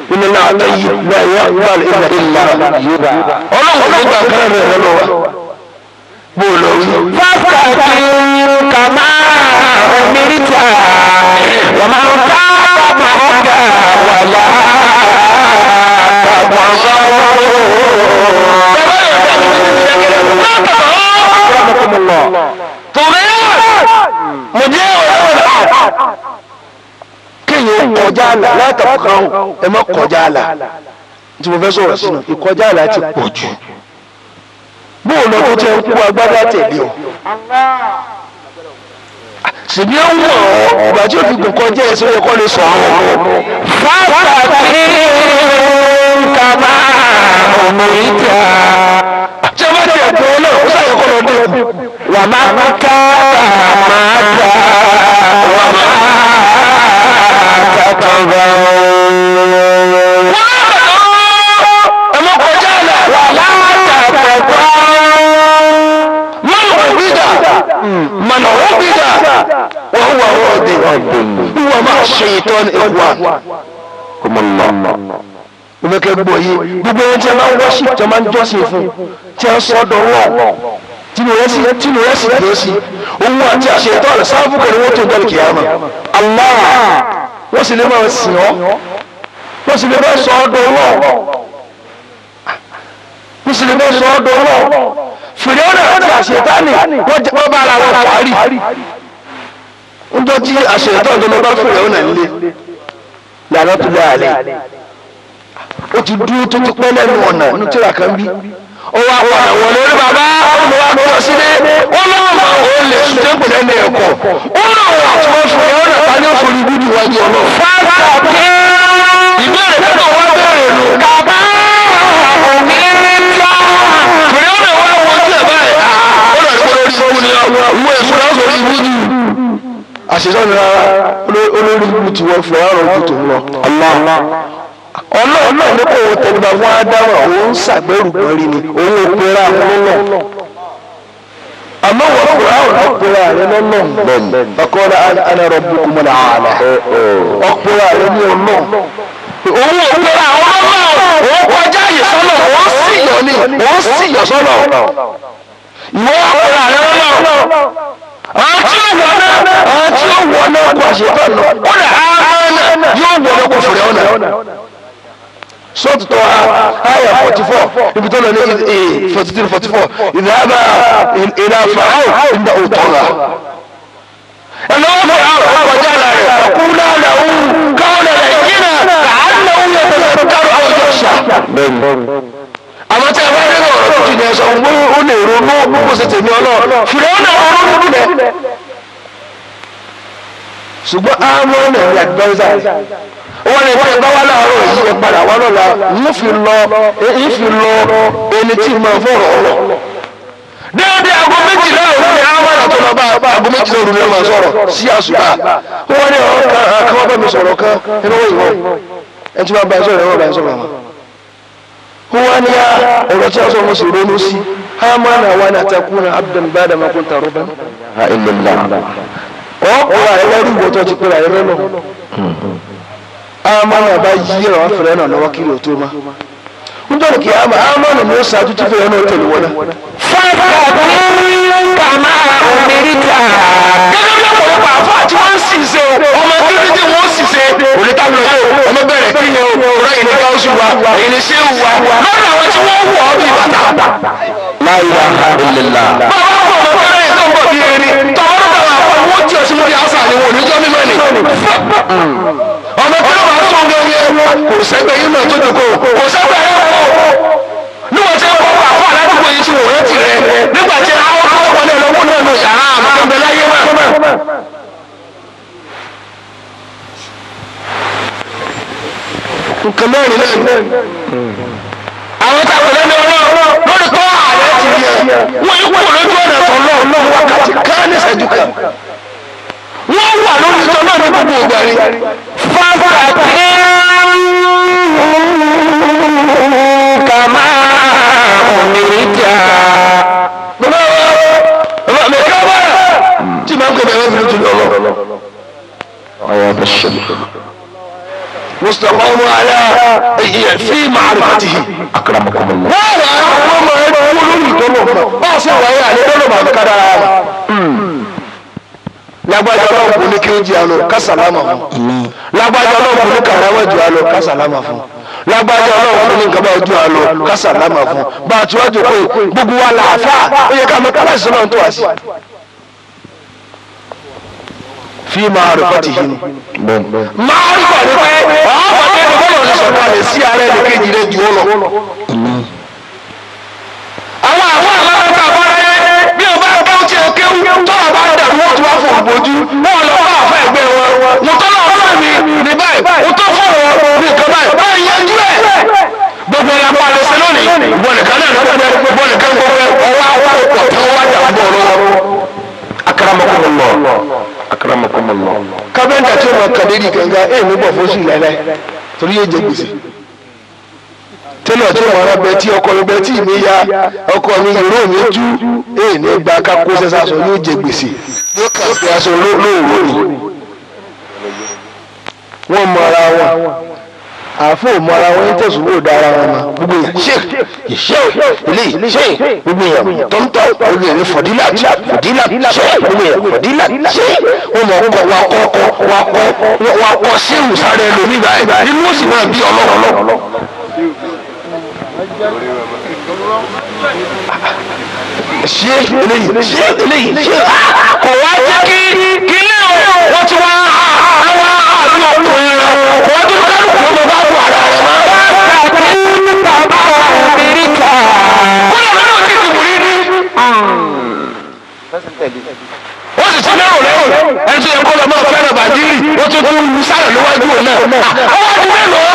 nínú náà àtẹ̀yí náà yẹ wàlú ilẹ̀ ìlà yorùbá ọlọ́run ló gbà kárẹ̀ rẹ̀ lọ́wọ́ bó lọ wí. fásitì kàmá òmìnirita wàmà ńká màkà wàlá kéèyàn kọjá àlà látàkùn ẹ má kọjá àlà tí mo fẹ́ sọ̀rọ̀ sínú ìkọjá àlà ti pọ̀ jù bóòlù ọdún tí ẹ ń kú agbádá tẹ̀lé o ṣèbí ó wọ̀ ọ́ ìgbà tí ó fi gùn kọjá ẹ̀sìn ẹ̀kọ́ lè sọ̀rọ̀ fàtàkì kàmá ọmọ ìjà. tí a bá ti ẹ̀gbọ́n náà ó sàyẹ̀ kọ́ lọ dé wà má ká máa dà wà má kàkà bá ẹmọ kọjá là wà látàkà bá. mọ̀nà òbídà mọ̀nà òbídà wọ́n wà wọ́ọ̀dì wọ́n máa ṣe ìtọ́ ní ìwà òmìnkẹ́ gbọ́ yìí gbogbo ẹni tí a máa ń wọ́ṣì tí a máa ń jọ́sìn fún tí a ń sọ́dọ̀ wọ́n tínú rẹ̀ sì dé sí òun àti àṣẹ ìtọ́ rẹ̀ sáfù pẹ̀lú wọ́n tó gbọ́ kìyàmà Allah wọ́n sì lè máa sìn ọ́ wọ́n sì lè máa sọ ọ́dọ̀ wọ́n wọ́n sì lè máa sọ ọ́dọ̀ wọ́n fìrìọ́nà àti àṣẹ ìtánì wọ́n bá ara wọn parí ń jọ tí àṣẹ ìtọ́ ìjọba bá fìrìọ́nà nílé yàrá tó lé àlè ó ti dúró tó ti pẹ́ lẹ́nu ọ̀nà ní tíra kan bí ó wá pa àwọn olórí bàbá olùwà tó lọ sílé ó lọ́wọ́ máa ó lè sùn tó pè lẹ́nu ẹ̀kọ́ ó lọ́wọ́ àti wọ́n fún ẹ̀rọ náà tani ó forí bíbí wájú ọ̀nà. fàtàkì ìbéèrè tó náà wọ́n béèrè nù. kàmá ọmọ ìjà. fèrè ọ̀nà wá wọ́n tí ẹ̀ báyìí ó lọ sí olórí ibú ni ìwé ìfúnná sórí ibú ni. àṣìṣọ́ ni rárá olórí ibú ti wọ́n fún ọ̀rọ̀ òkú tó ń lọ. ọlọ́run náà ní kò wọ́n tẹ̀lé wọn á dáhùn àwọn ń ṣàgbẹ́rù gbọ́n rí ni òun ò pera àwọn lọ́nà àmọ́ wọ́n pera àwọn ọ̀pẹ̀rẹ̀ àrẹ lọ́nà ọkọ̀ọ́lá ana rabbukumul aala ọ̀pẹ̀rẹ̀ àrẹ ní ọ̀nà òun ò pera àwọn lọ́nà òun kọjá àyè sọ́nà wọ́n sì yọ ní wọ́n sì yọ sọ́nà ìwọ ọ̀pẹ̀rẹ̀ àrẹ lọ́nà àwọn tí ó wọ náà kó àṣetọ́ lọ ó lè hàn yóò wọ náà kó fèrè ọ̀nà sọ́ọ̀tù tó àyà 44 ibi tó lọ ní 43-44 ìdáàbà ìlà fàáwò ìdá òtọ́ra ẹ̀nà wọ́n fẹ́ àwọn ọkọ̀já rẹ̀ ọkùnrin àlàó káwọn ẹ̀rẹ̀ yìí àánà òun yẹ tẹ́lẹ̀ kárọ̀ ọjọ́ ṣà àwọn tí a bá rí ọ̀rọ̀ tó jìnà ẹ̀sọ́ ó lè ronú kó sì tèmi ọlọ́ fìrẹ́ ọ̀nà ọ̀rọ̀ nílẹ̀ ṣùgbọ́n àmọ́ ọ̀nà ìrìn àdìbẹ́sà wọ́n lè wọ́n bá wá láàárọ̀ yìí ẹ padà wá lọ́la ń fi lọ ẹni tí mo fọ̀rọ̀ ọ̀lọ̀. déédéé aago méjìlá òru ni àwọn àrà tó lọ bá aago méjìlá òru ni wọ́n máa sọ̀rọ̀ sí àṣùbà. wọ́n ní ọ̀rọ̀ kan wọ́n bá mi sọ̀rọ̀ kan ẹni wọ́n ìwọ̀n ẹni tí wọ́n bá sọ̀rọ̀ ẹni wọ́n bá sọ̀rọ̀ àwọn. wọ́n ní ọ̀rọ̀ tí a sọ wọn sì ronú sí amana wa na takuna abdan bada ma kunta rabban. ọ̀pọ̀ ẹlẹ́rú ìwọ́tọ́ ti pẹ́ra ẹlẹ́ lọ amana bá yí ẹ̀rọ afẹ́rẹ́ náà lọ́wọ́ kí ló tó má nítorí kí amana ni ó ṣáájú tí fẹ́rẹ́ náà tẹ̀lé wọn náà. fàtàkì kàmá ọmọ ìjà. gẹ́gẹ́ bí ọ̀pọ̀lọpọ̀ àfọ àti wọ́n ń sì ṣe ọmọ kíkí tí wọ́n sì ṣe onítàbí ọ̀yọ́ ọmọ bẹ̀rẹ̀ kí ni ọ̀rọ̀ yìí ní káwọ́sù wa èyí ni ṣé wa lọ́dọ̀ àwọn tí wọ́n wọ̀ ọ́ bí bàtà. La ilaha illallah. bàbá fún ọmọ fẹ́rẹ́ yìí tó ń bọ̀ bí erin tọ́wọ́ lọ́dọ̀ àwọn wọ́n tí ọ̀sìn lórí àṣà ni wọn ò ní jọ́ mímọ́ ni. ọmọ kí ló máa tún gẹ́gẹ́ kò sẹ́gbẹ́ yìí náà tó dùkọ́ kò sẹ́gbẹ́ yìí kọ́ níwọ̀n tí wọ́n wà fún aládùúgbò yìí tí wọ́n rántí rẹ̀ nígbà tí àwọn wọlé lọ́wọ́ náà lọ yàrá àmọ́ tó ń bẹ láyé náà. nǹkan mẹ́rin náà àwọn táwọn lẹ́nu ọlọ́run lórí kọ́ ààrẹ ti yẹ wọ́n yí kúrò lójú ọ̀nà tó lọ́ọ̀ wákàtí ká ní ìṣẹ́jú kan wọ́n wà lórí ìtọ́ náà ní gbogbo ìgbà rí. fàtàkì kàmá ọmọ ìjà. bàbá mi ká báyà tí màá ń gbé bẹ̀rẹ̀ mi lójú lọ́lọ́. ọ̀yà bẹ̀ ṣe. مستقام على في معرفته أكرمكم الله. هذا هو ما يقولون يقولون ما سوى يعني يقولون ما ذكر lágbájá Ọlọ́run kò ní kí ó di àlọ kásàlámà fún lágbájá Ọlọ́run kò ní kàráwá ju àlọ kásàlámà fún lágbájá Ọlọ́run kò ní kàbá ojú àlọ kásàlámà fún bá a ti wájú pé gbogbo wa làáfà ó yẹ ká mọ kálásì náà tó wá sí. fi máa rẹ̀ pàtì yìí ni máa rí pàdé pé ọ̀pọ̀ ẹni bọ́lọ̀ ní sọ̀rọ̀ àlẹ́ sí ara ẹni kejì rẹ̀ jù ó lọ. àwọn àmọ́ta àbọ̀rẹ́ bí o bá bá ó ti kéwú tó o bá dàrú wọ́n ti wá fún bójú wọn lọ bá àfẹ́ ẹgbẹ́ wọn mo tọ́ náà fún mi ní báyìí mo tọ́ fún wọn ní nǹkan báyìí báyìí yanjú ẹ̀ gbogbo ẹ̀yà pa àlẹ́ sẹ́ lónìí bọ̀nìkan náà lọ́gbẹ́ bọ̀nìkan gbogbo ọwọ́ àwọn ọ̀tọ̀ wá jà ń bọ̀ lọ́wọ́. Akramakumullah. Kábẹ́ńtà tí ó mọ kàdérí gangan ẹ̀ ní bọ̀ fóṣù lẹ́lẹ́ torí yóò jẹ gbèsè. Tẹ́lẹ̀ tí ó mọ ọ̀rọ̀ bẹ tí ọkọ mi bẹ tí mi ya ọkọ mi ìró mi tú ẹ̀ ní gba kákó sẹ́sà sọ yóò jẹ gbèsè. Yóò kà sí aṣọ lóòrò ni. Wọ́n mọ ara wọn. Àfọ mọ ara wọn tẹ̀sùn ló dára wọn mọ. Gbogbo yẹn ṣe ilé ṣe gbogbo yẹn tọ́ntọ́ gbogbo yẹn fọ̀dílà ṣe gbogbo yẹn fọ̀dílà ṣe. Wọ́n mọ ọkọ̀ wa kọ́ sẹ́wù sáré lómi báyìí nínú òsì náà bí ọlọ́rọ̀. Ṣé eléyìí ṣe kò wá jẹ́ kí ilé wọ́n ti wá àwọn àlọ́ ọkùnrin rẹ̀ wọ́n ti kọ́ lóko tó bá wà rẹ̀ mọ́. Wọ́n sì ti lérò lérò ẹni tó yẹ kó lọ máa fẹ́ràn bàdírì wọ́n tún tún wú sáré níwájú òun náà. Àwọn àti mélòó.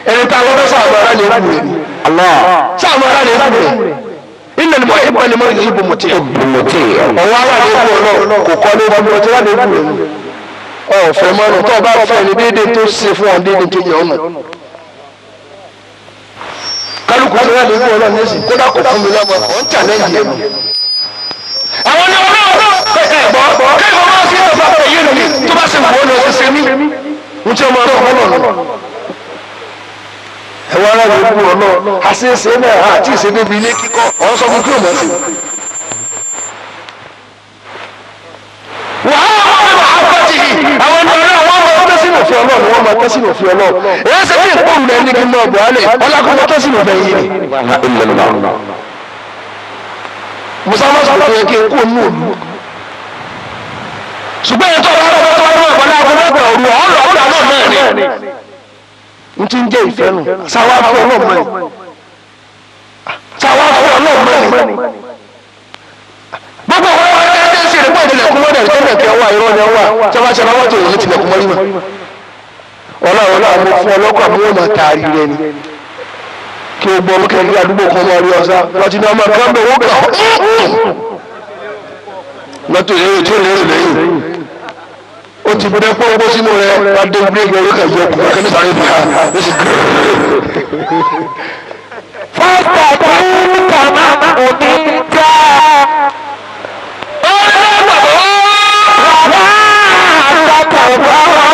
ẹni tá a lọ́dọ̀ sàmọ́ra lè bù rẹ̀ sàmọ́ra lè bù rẹ̀ ilẹ̀ ni mo yẹ pẹ̀lú mọ́ ìyí bùmùtì ọ̀wọ́ ara lè bù ọ̀nà kò kọ́ lé bùmùtì wà lè bù rẹ̀ ọ̀fẹ́ mọ́nà tó o bá fẹ́ ni déédéé tó ṣe fún ọ déédéé tó yẹ ọ̀nà kálukú tó wà lè bù ọ̀nà nísì kódà kò fún mi lọ́mọ ọ̀ ń challenge yẹn nù. àwọn ni ọlọ́run ẹ̀gbọ́n kẹ́kọ̀ọ́ máa fi ọ̀fà pẹ̀ yé mi tó bá ṣe wọ́n lọ sí ṣe mí ń tí ọmọ ọlọ́run ẹwọ ara rẹ kú ọ náà àṣeéṣe náà àti ìṣedébi ilé kíkọ́ ọ̀hún sọ fún kí o mọ̀ sí. wàhálà wọn máa bá ti yìí àwọn ọmọ rẹ wọn máa tẹ́ sínú òfin ọlọ́run wọn máa tẹ́ sínú òfin ọlọ́run èyí ṣe bí ìpòrù rẹ ní kí n máa bọ̀ álẹ̀ ọlákùnrin tẹ́ sínú òfin yìí ni. musamman sọ pé kí n kú ònú òlu ṣùgbọ́n ètò ọ̀rọ̀ n ti ń jẹ́ ìfẹ́ nù sáwá fún ọlọ́mọ ni sáwá fún ọlọ́mọ ni gbogbo ọ̀rọ̀ ẹ̀ẹ́dẹ́ sí ẹ̀rẹ́gbọ́ ìdílẹ̀kùn mọ́dẹ̀ tẹ́lẹ̀ kí ọwọ́ ìrọ́ ni ọwọ́ tí wọ́n ṣe lọ́wọ́ tó yẹ tilẹ̀kùn mọ́rí mọ́ ọlọ́run náà mo fún ọlọ́kọ̀ àmúwò máa taari rẹ ni kí o gbọ́ kẹ́kẹ́ kí àdúgbò kan máa rí ọ̀sá lọ́tí ní ọmọ kan bẹ̀ wọ́n gbà mọ́tò lérò tí ó lérò lẹ́yìn ó ti bọ́dẹ́ pọ́npọ́ sínú rẹ̀ adé bíréèkì orí kàjọ ọkùnrin akẹ́ni sáré bí ha ló sì gbé. fọ́tà tó ń kàmá òní já. ọ̀rẹ́ bàbá wà àtàkàbà wà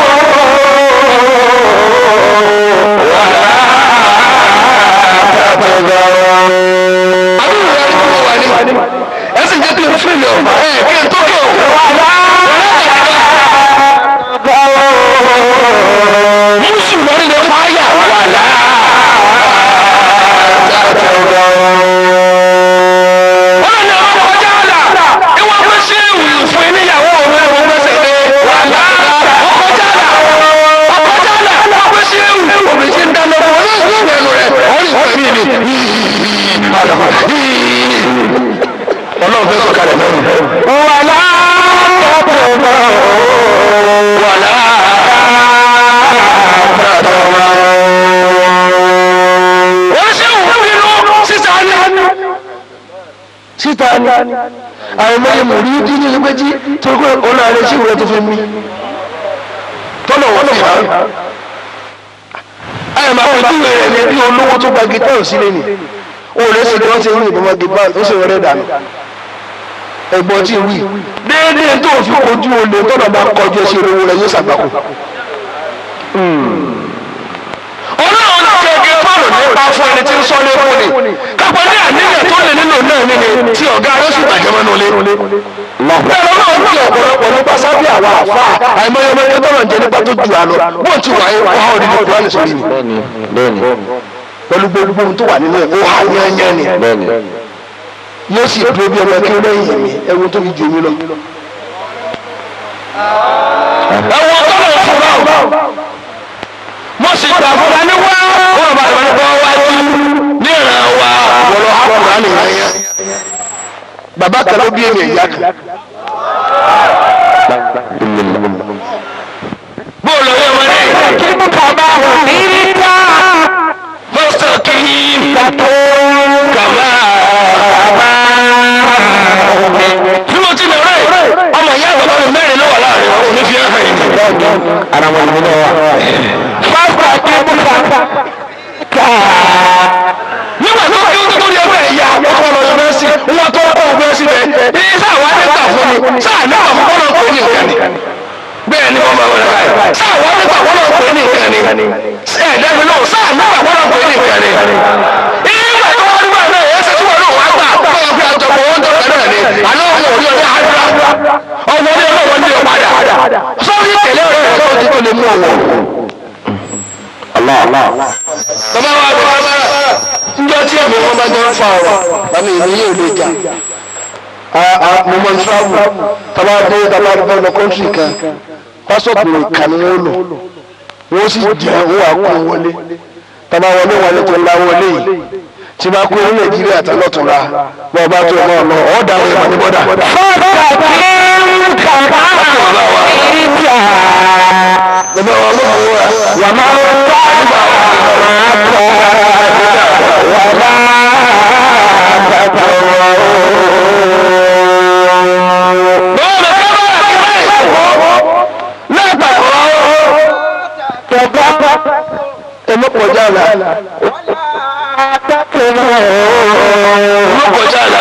àtàkàbà. àbúrò rẹ̀ ló wà ní ẹ sì jẹ́ kí n fìlì ọ̀bà ẹ̀ kí n tó kí o. Mùsùlùmí lè fáyà wà láà. Wọ́n ní ọkọ̀ ọjà àlà ìwọ pé ṣé ìwé fún níyàwó òun ẹ̀wọ̀n gbèsè lé wà láà. Ọkọ̀ ọjà àlà wọ́n pé ṣé ìwé òun ti ń dáná fún ọ yóò fún ẹnu rẹ̀ wọ́n ní ìfẹ́ mi ni. Ọlọ́run fẹ́ sọ̀kalẹ̀ lọ́rùn. Wà láà tọ́pọ̀ mọ́ wà láà. síta ni àwọn mẹ́rin mọ̀rí dín ní ẹgbẹ́jí tó kọ́ ọ̀nà àrẹ sí ìwúrẹ́ tó fi mí tọ́nà wọ́n fi hàn ayọ̀ máa pẹ̀lú rẹ̀ ní bí olówó tó gba gítà sílé ni ó rẹ̀ sì kí wọ́n ti rí ìbọn gípa ó sì rẹ̀ dànù ẹ̀gbọ́n tí wí déédéé tó fi kojú olè tọ́nà bá kọjú ẹsẹ̀ olówó rẹ̀ yóò ṣàgbákò. ọlọ́run náà gẹ́gẹ́ fọ́ọ̀rù nípa fún ẹni tí ń sọ lé fún ni kápẹ́ ní àníyàn tó lè nílò náà nínú tí ọ̀gá yóò sì bàjẹ́ mọ́nú lé. ẹ̀rọ náà ń bí ọ̀pọ̀lọpọ̀ nípa sábì àwọn àfa àìmọye tọ́nà jẹ́ nípa tó ju àlọ́ bó ti wà yẹn wọ́n ọ̀dínlẹ̀ kúránì sórí ni. pẹ̀lú gbogbo ohun tó wà nínú ẹ̀ ó há yányán ni yóò sì dúró bí ọmọ kí ó lẹ́yìn mi ẹ̀wọ̀n tó fi ju èmi lọ. ẹ̀wọ̀n tó lè fura o mo sì gbà fúnra ní wá wọn bá ìwé nípa wájú ní ìran wa wọlọ àkùrá nìyẹn yẹn bàbá kan ló bí èmi ìyá kan. bóòlù ọyọ wọn ní kí mú kàbá wọn ní níta fọsọ kì í kàtó kàbá bí mo ti lè rẹ ọmọ ìyá àgbàdo mi mẹ́rin ló wà láàrin wọn ò ní fi hàn yín. ara wọn ni mo lọ wà. fásitì àti ẹgbẹ́ ká. nígbà tó kí ó tó lórí ẹgbẹ́ ìyá ọkọ lọ sí mẹ́sì wọn tó ọkọ mẹ́sì bẹ́ẹ̀ ní sáà wà nígbà fún mi sáà nígbà fún kọ́nà kò ní nǹkan ni. bẹ́ẹ̀ ni wọ́n máa wọlé báyìí sáà wà nígbà kọ́nà kò ní nǹkan ni. ẹ̀ẹ́dẹ́gbẹ́ náà sáà nígbà kọ́nà kò ní nǹkan ni. ìgbà tó wọ́n nígbà náà ẹ̀ẹ́sẹ̀ tí wọ́n náà wá gbà kọ́ fi àjọpọ̀ wọn tó fẹ́rẹ̀ ni àná ọmọ òní ọdẹ àdúrà ọmọ orí ọlọ́wọ́ ní ọ̀padà sọ́ọ́rí tẹ̀lé ọ̀rẹ́ rẹ̀ tó ti tó lè mú ọwọ́. bàbá wa bàbá njẹ́ tí ẹ̀mí wọn bá jọ ń fa ọ̀rọ̀ bàbá èmi yóò lè jà mo mọ travel tàbá dé tàbá dé lọ kọ́ńtì kan pásọ̀tù ìkànnì wọn lò wọ́n sì jẹ́ owó àkó wọlé tàbá wọlé tó ńlá wọlé yìí tí bá kú ní Nàìjíríà tán lọ́tùnra bọ́ bá tó ọmọ ọ̀nà ọ̀dà àwọn ìwà ní bọ́dà. fọ́tà kí n kàkà ìjà. bàbá wa ló mú wa. wà á máa ń bá àgbà wà á kọ́ wà á bàbá wà ó. bọ́ọ̀lù kọ́kọ́ ẹ̀mí kọjá la. kọjá la.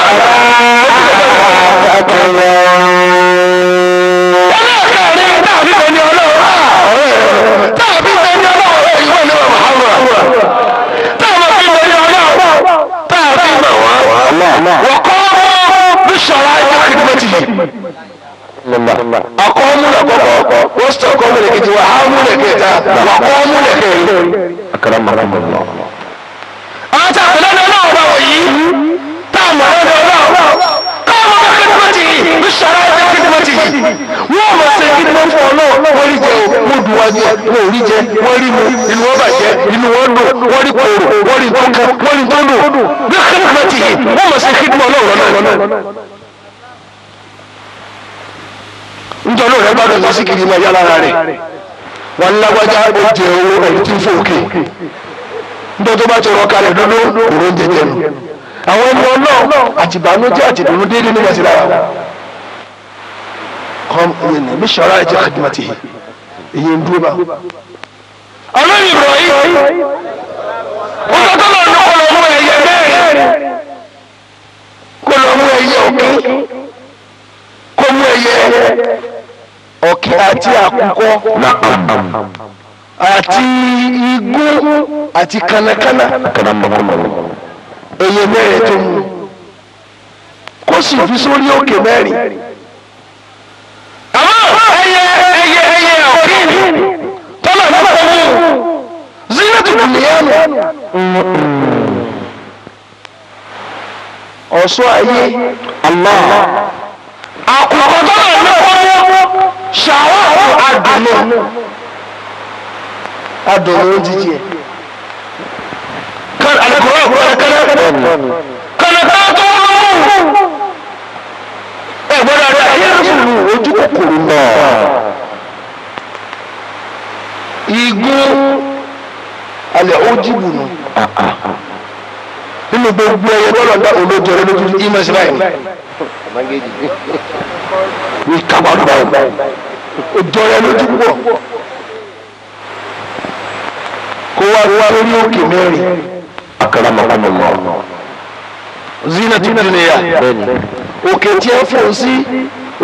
أقوموا لكم واستقوموا لكم وعاموا لكم وقوموا لكم أكرمكم الله أنت أقلنا الله وإيه تعمل الله قاموا بخدمته بالشرائع خدمته وما سيخدمه فالله ورجعوا مدواجه ورجع ورموا الوباجه الوانو ورقورو ورقوكا ورقونو بخدمته وما سيخدمه الله njẹ olóòrè bá dọ̀tà sí kiri máa yá lára rẹ̀ wọn lágbájá ó jẹ owó ẹni tí ń fò òkè njẹ tó bá ti rọ kalẹ̀ dúdú òró ń jẹjẹ nù àwọn ẹni ọlọ́ àtìbánújẹ́ àtìdùnnú déédéé nígbà tí lára kọ́m ìyẹn bí sọ̀rọ̀ ẹ̀jẹ̀ kàdìmọ̀tì èyí ń dúró bá. ọlọ́run ìbùrọ̀ yìí wọ́n tó lọ ní kó lọ mú ẹyẹ mẹ́rin kó lọ mú ẹyẹ òkè kó mú ẹyẹ ọ̀kẹ́ àti àkùkọ àti igbó àti kánákáná ẹyẹ mẹ́rin tó mú kó sì fi sórí òkè mẹ́rin. àmọ́ ẹyẹ ọ̀kẹ́ tọ́lá nípa mú zinatu nìyẹn ọ̀ṣọ́ ayé Allah. àkùkọ tọ́lá nípa ṣàwọ́ àdùnnú adùnnú jíjẹ kan alukoro kànáà tó gbọ́dọ̀ rẹ ayélujára ojú kòkòrò náà igun alẹ ojúbù nù nínú gbogbo ẹyẹ bọ́lọ̀ dá olóòjọ rẹ lójú ìmọ̀ sí báyìí ní kábàdù báyìí òjò rẹ lójú púpọ̀ kó wá lórí òkè mẹ́rin akara mọ́kànlá zinatu dunya òkè tí ẹ fò sí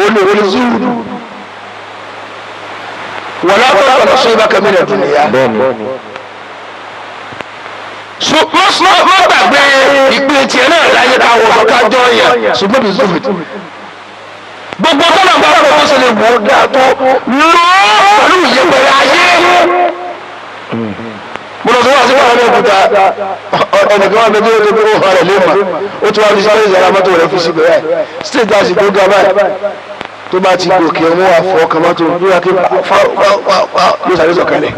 olùwòlì zúùdù wọ́n látọ̀ lọ́nà sọ ibà kẹ́mílẹ̀ dùnìyà. má gbàgbé ìpín tiẹ̀ náà láyé káwọn ọ̀ká jọ yẹn ṣùgbọ́n bí zúùdù gbogbo tọ́lá bá rọ̀ tó ṣe lè wò ó dáa tó lọ́ọ́ pẹ̀lú ìyẹ̀pẹ̀rẹ̀ ayé. mo lọ sọ wá sí wàhálà òkúta ẹnìkan wà lójú tó kó hàn rẹ̀ lẹ́mà ó tún wá ní sáré ìyàrá mọ́tò rẹ̀ fi síbẹ̀ rẹ̀ state gas tó ga báyìí tó bá ti gòkè wọn wà fọ́ ọkàn mọ́tò lórí akéwà ló sáré sọ̀kalẹ̀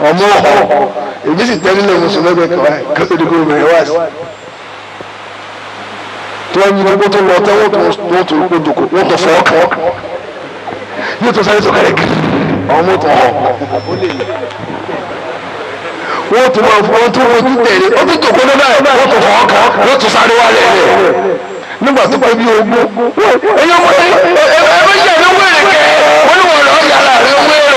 ọmọ ọ̀hún èmi sì tẹ́ nílẹ̀ mùsùlùmí kan wáyé kó tó di kó bẹ̀rẹ̀ wá sí. tó ń yin tó lọ tẹ́ wọ́n tó dòkó wọ́n tó fọ́ ọkàn yóò tó sáré sọ̀kalẹ̀ gírí àwọn mọ́tò ọ̀hún wọ́n tún máa fọ́ wọ́n tún tẹ̀lé ó tún tòkó lọ́dọ̀ ẹ̀ wọ́n tún fọ́ ọkàn wọ́n tún sáré wá lẹ́lẹ̀ nígbà tó pẹ́ bí ogún ẹ̀yọ́ mọ́ ẹ bá yẹ ló wẹ̀rẹ̀ kẹ́ wọ́n ní wọ́n lọ yàrá rẹ̀ wẹ̀rẹ̀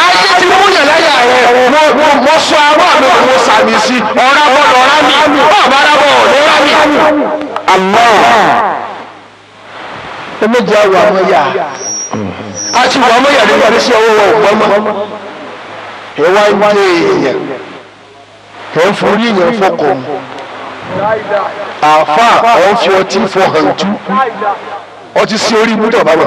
ayé ti mú yàn láyà rẹ̀ wọ́n sọ arú àmì òun sàmì sí ọ̀rá bọ́ọ̀lù ọ̀rá mi ọ̀bára bọ́ọ̀lù ọ̀rá mi. àmọ́ ẹ méjì àwọn àmọ́ yà á ti wà ọmọ yàrá ìgbàlẹ̀ sí ọwọ́ ọ̀gbọ́n mọ́ ẹ wá ń gbé èèyàn ẹ ń forí èèyàn fọkọ̀ mu àfa ọ̀ ń fi ọtí fọ hàn tú ọtí sí orí ibùdó bàbá.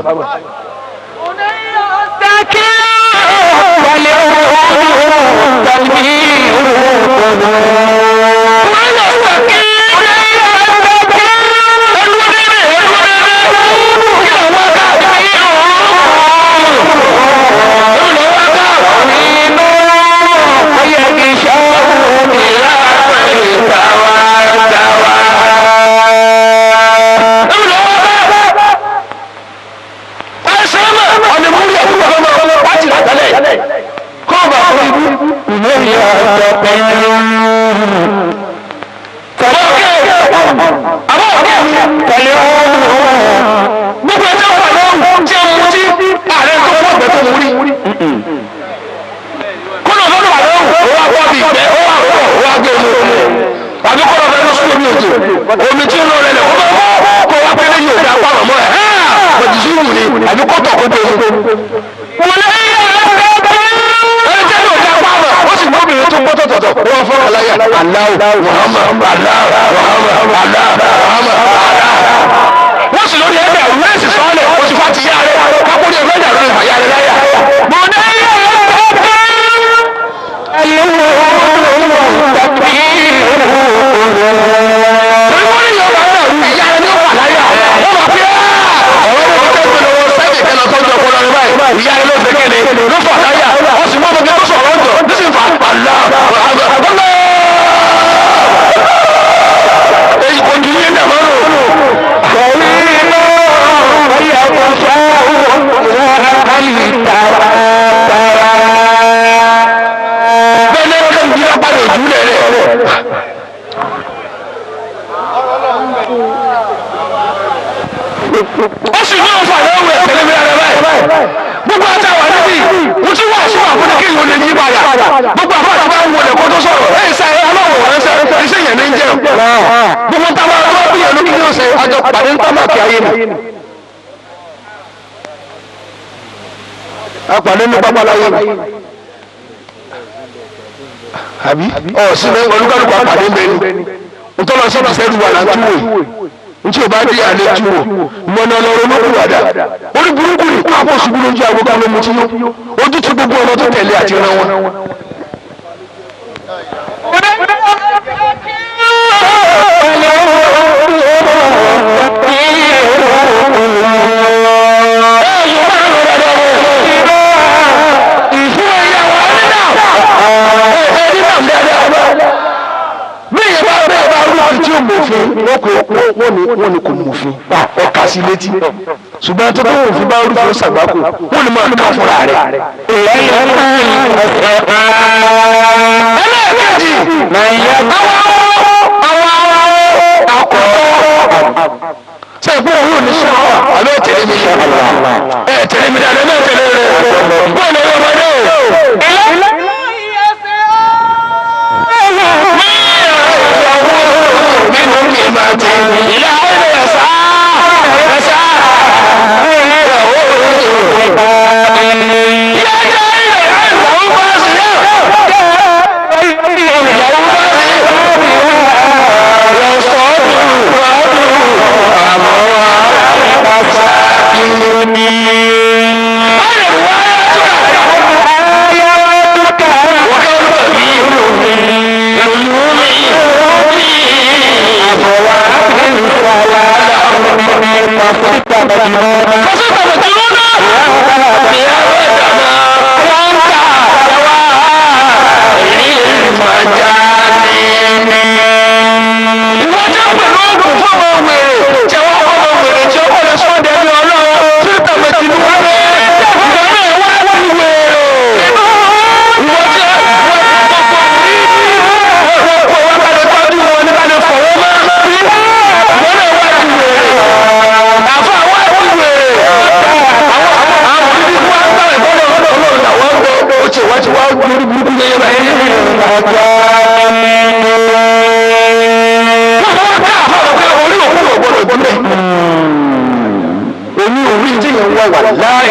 omi tí ó lọ rẹ lẹ kó wá pé lẹ́yìn òde apá ọmọ ẹ bọ̀dì sùúrù ni àbí kọ́tọ̀ kó dé o. wọ́n lé ẹni tí ó lè apá ọmọ ó sì mọ́bìnrin tó gbọ́tọ̀ tọ̀tọ̀ wọ́n fọ́ aláya aláwọ̀ Muhammad aláwọ̀ Muhammad aláwọ̀ wọ́n sì lórí ẹgbẹ́ àwọn ẹ̀sìn sọ́ọ́lẹ̀ ó sì fà ti yá rẹ̀ kápórí ẹgbẹ́ ìdàrú rẹ̀ fà yá rẹ̀ láyà. mo ní ìyá rẹ ló ṣe kéde ló fà láyà ó sì mú ọmọ gẹ́gẹ́ sọ̀rọ̀ ọ̀jọ̀ ní sì fà àlá àgbà èyí kò ju yín dẹ̀ mọ́rò. kọ̀wé iná ọ̀yà kò fẹ́ àyè tààrà. bẹ́ẹ̀ ni ẹ̀ka ìdílé padà ojú lẹ̀ rẹ̀. ó sì ní ọ̀fà lọ́wọ́ ẹ̀ tẹ́lẹ̀ mi rẹ̀ báyìí. gbogbo àti àwọn àdébí mo ti wá sí wà fún kí ìwọ lè yí padà gbogbo àbára bá ń wọlé kó tó sọ̀rọ̀ ẹ̀ ṣe ọlọ́wọ́ rẹ̀ ṣe iṣẹ́ yẹn ní jẹun gbogbo táwọn ọlọ́wọ́ bí yẹn ló kí ní ọ̀sẹ̀ àjọ pàdé ń tábà kí ayé ni. a pàdé ní pápá láyé àbí ọ̀ sí olúkálùkù àpàdé ń bẹ ní ntọ́lọ sí ìṣẹ́rù wà láńtúwò ntí o bá dé àlejò mọ́nà lọ́rọ́ lókùwàdà orí burúkú ni kó àpò ṣubú lójú agbóká ló mú tí yó ojú ti gbogbo ọmọ tó tẹ̀lé àti ìran wọn. tí ó mòfin wọ́n ní kò mòfin ọkà sí létí ṣùgbọ́n tó bá òfin bá rúfin ó ṣàgbákò wọ́n ní máa ká fúnra rẹ̀. ẹlẹ́ẹ̀kejì àwọn akọ̀ọ́ ṣe ìpín òun ò ní sọ àlọ́ tẹ̀lé mi tẹ̀lé mi dáadáa náà tẹ̀lé rẹ̀ wọ́n ní ọmọdé o.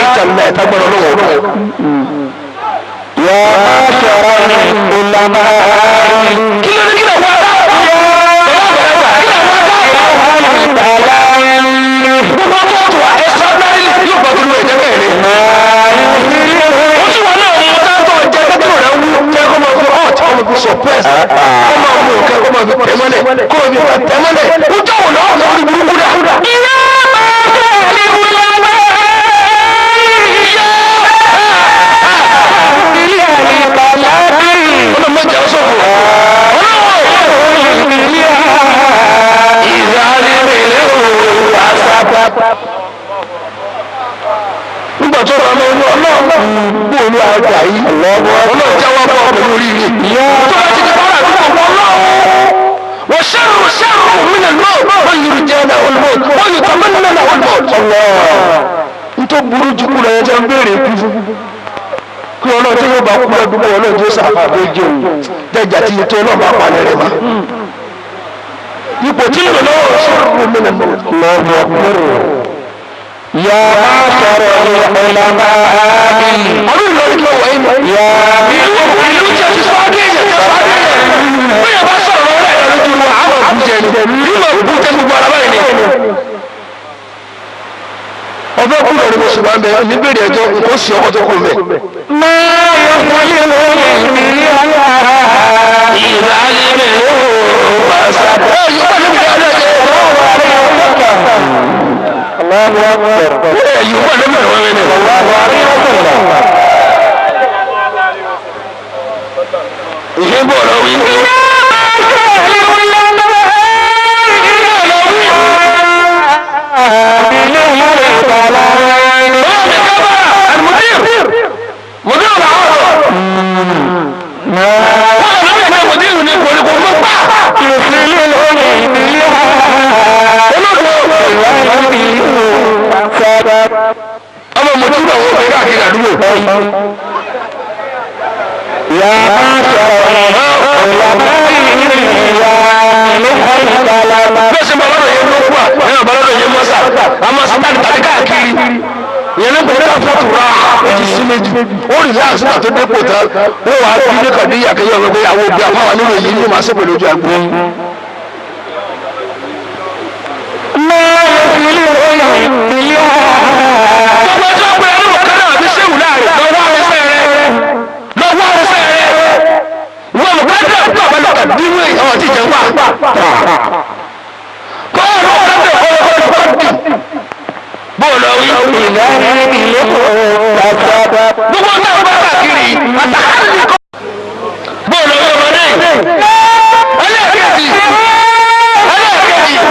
ìtàlẹ̀ ìtagbọ́dọ̀ lọ́wọ́. يا معشر العلماء kí ló ní kí lè wá dá? gbogbo ọmọ tó wà extraordinary yóò bá tó lọ ẹ̀jẹ̀ bẹ́ẹ̀ ni. ó sì wà náà mo dá tó jẹ́ pé kí ló rẹ̀ wú jẹ́ kó máa fi hot kó máa fi suppress kó máa mú nǹkan kó máa fi tẹ̀mọ́lẹ̀ kó máa fi tẹ̀mọ́lẹ̀ ó jẹ́ òun náà lórí burúkú dà. ìyá máa tẹ̀lé wúlọ́ máa ọlọ́mọdé ọ̀sọ̀fọ̀ ìdálẹ́rẹ́ nígbà tó rọ ọmọ inú ọlọ́run bóòlù àjà yìí ọlọ́run jáwọ́ bọ́ pẹ̀lú oríire tó bá ti di bọ́lá àdúgbò ọlọ́run wọ́n ṣẹ́rù mílẹ̀ náà wọ́n yìí jẹ́ náà olùmọ̀ wọ́n yìí tọ́ mẹ́lẹ̀ náà olùmọ̀ nítorí burú jù kúrò ẹ̀ jẹ́ ń béèrè kú kí ọlọ́run tí yóò bá kú lọ́dún ọlọ́run tí ó sàfà tó jẹun jẹjà tí tó ọlọ́run bá palẹ̀ rẹ̀ mọ́. ipò tí ìlú náà ṣòro mi nà mọ́. lọ́wọ́ ọkùnrin يا معشر العلماء ọdún ìlọrin kí ọwọ́ yìí ìlú tí a ti sọ adé yẹn tí a sọ adé yẹn bóyá bá sọ̀rọ̀ ọ̀rẹ́ rẹ̀ lójú wa àwọn àbújẹ ni ìlú òkú tẹ gbogbo ara báyìí ni. ọbẹ̀ kúrò ní oṣù wa ń bẹ níbèrè ẹjọ́ kò sí ọkọ̀ tó kù mẹ́. máa yọ sílẹ̀ lórí ìrìn àlá. ìrànlẹ́ wà sábà. yóò bá níbi ìyá rẹ̀ jẹ́ الله أكبر yóò bá níbi ìyá rẹ̀ jẹ́ الله أكبر ìṣe bọ̀ lọ wí. ọmọ mo túbọ̀ wọ́n fẹ́ káàkiri àdúgbò. يا معشر العلماء bẹ́ẹ̀ sẹ́ balọ̀dọ̀ yẹn ló kú à ẹ̀yàn balọ̀dọ̀ yẹn mọ́sà àmọ́ sátani tàbí káàkiri yẹn ní pẹ̀lú àfọ̀tù ra èjì sí méjì ó rí láàṣù àti dépò tán wọ́n wàá bí ní kàdé yàkẹ́yọ̀ wọ́n pé àwọn òbí àfáwà nínú èyí ní màá sẹ́pẹ̀ lójú àgbẹ̀. gbogbo ẹjọ́ pé ẹni mọ̀ká náà ti ṣéwù láàrin lọ́wọ́ àrẹsẹ̀ rẹ̀ wọ́n mọ̀ká náà tó àbálọ̀kà nínú ìyàwó àti ìjẹun wà. bọ́ọ̀lù ọ̀kadà bọ́ọ̀lù ọ̀wí. gbogbo náà bá káàkiri àtàkàrí kọ́. bọ́ọ̀lù ọ̀wí ọmọdé ẹlẹ́ẹ̀kejì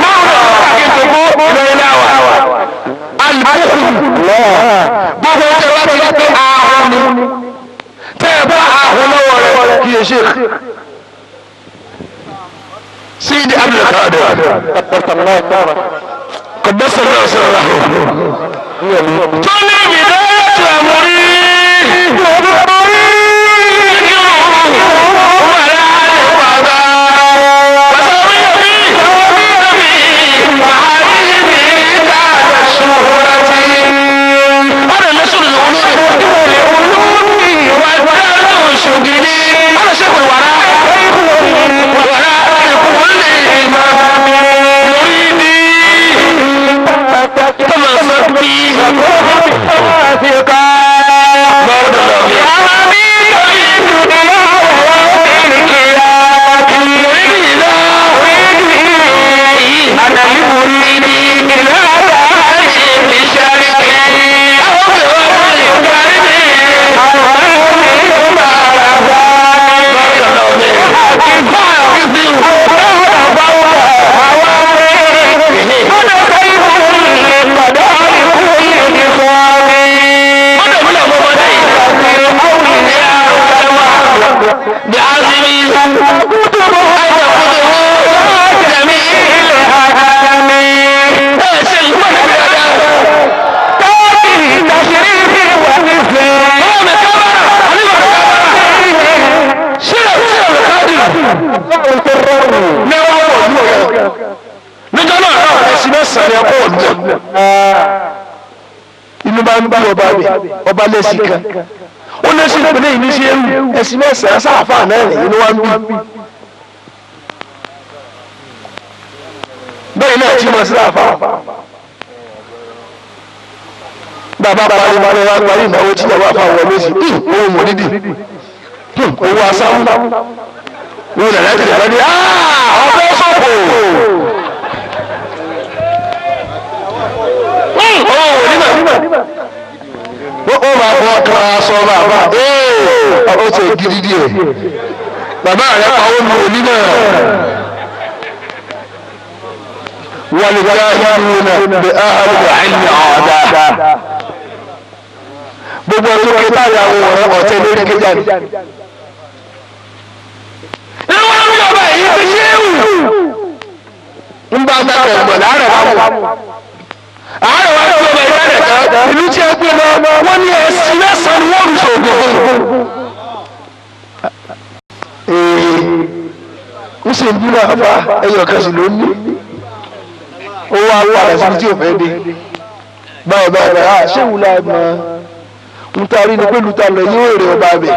márùn-ún àkẹ́tọ̀kọ́ ìlọrin láwà. gbogbo ọjọ́ wa ti rí pé ààrùn ni tẹ́ ẹ bá ààrùn lọ́wọ́ rẹ̀ kí ẹ ṣe. Sidi Abdulkadir قدس الله سره طلع بداية أمري ولا عدوى وسوي فيه وحبيبي بعد الشهرة أنا نشر العلوم والدار شغلي أنا شيخ الوراء وراء كل إمام مريدي تمسك بي bí ọba lẹ́sìn kan ó lẹ́sìn ìpínlẹ̀ yìí ní ṣe ń ẹ̀sìn mẹ́sàn-án sáàfà náà rẹ̀ inú wa ń bí bẹ́ẹ̀ náà tí mo sí sáàfà bàbá parí ìnáwó tí ìyàwó àfa wọlé sí owó mòdìdì owó asáwó owó nàìjíríà lọ́dí ọ̀pọ̀ sọ̀pọ̀ ó máa fọ́ kan aṣọ bàbá ó ṣe gidi díẹ̀ bàbá rẹ̀ pa ó lu òní náà wọ́n lè dá ìlú náà bí áhàlù àìní ọ̀dà gbogbo ọdún kẹta ìyàwó ọ̀rẹ́ ọ̀tẹ́ lórí kẹjà ni. ìwọ ń bàbá yìí fi ṣé wù. ń bá ọmọ ẹgbẹ́ láàrẹ̀ wá mú. àárẹ̀ wá sí ọmọ ìyá rẹ̀ kan ìlú tí ẹ gbé lọ wọ́n ní ẹ̀sìn mẹ́sàn-án ni wọ́n rù sóògùn fún. ń ṣe bí wàá bá ẹyọ kẹsì ló ní. ó wá padà sí tí ò fẹ́ dé. báwo báyìí ṣé wùlá ẹ̀ mọ́ ntari ni pé luta lọ yóò èrè ọba bẹ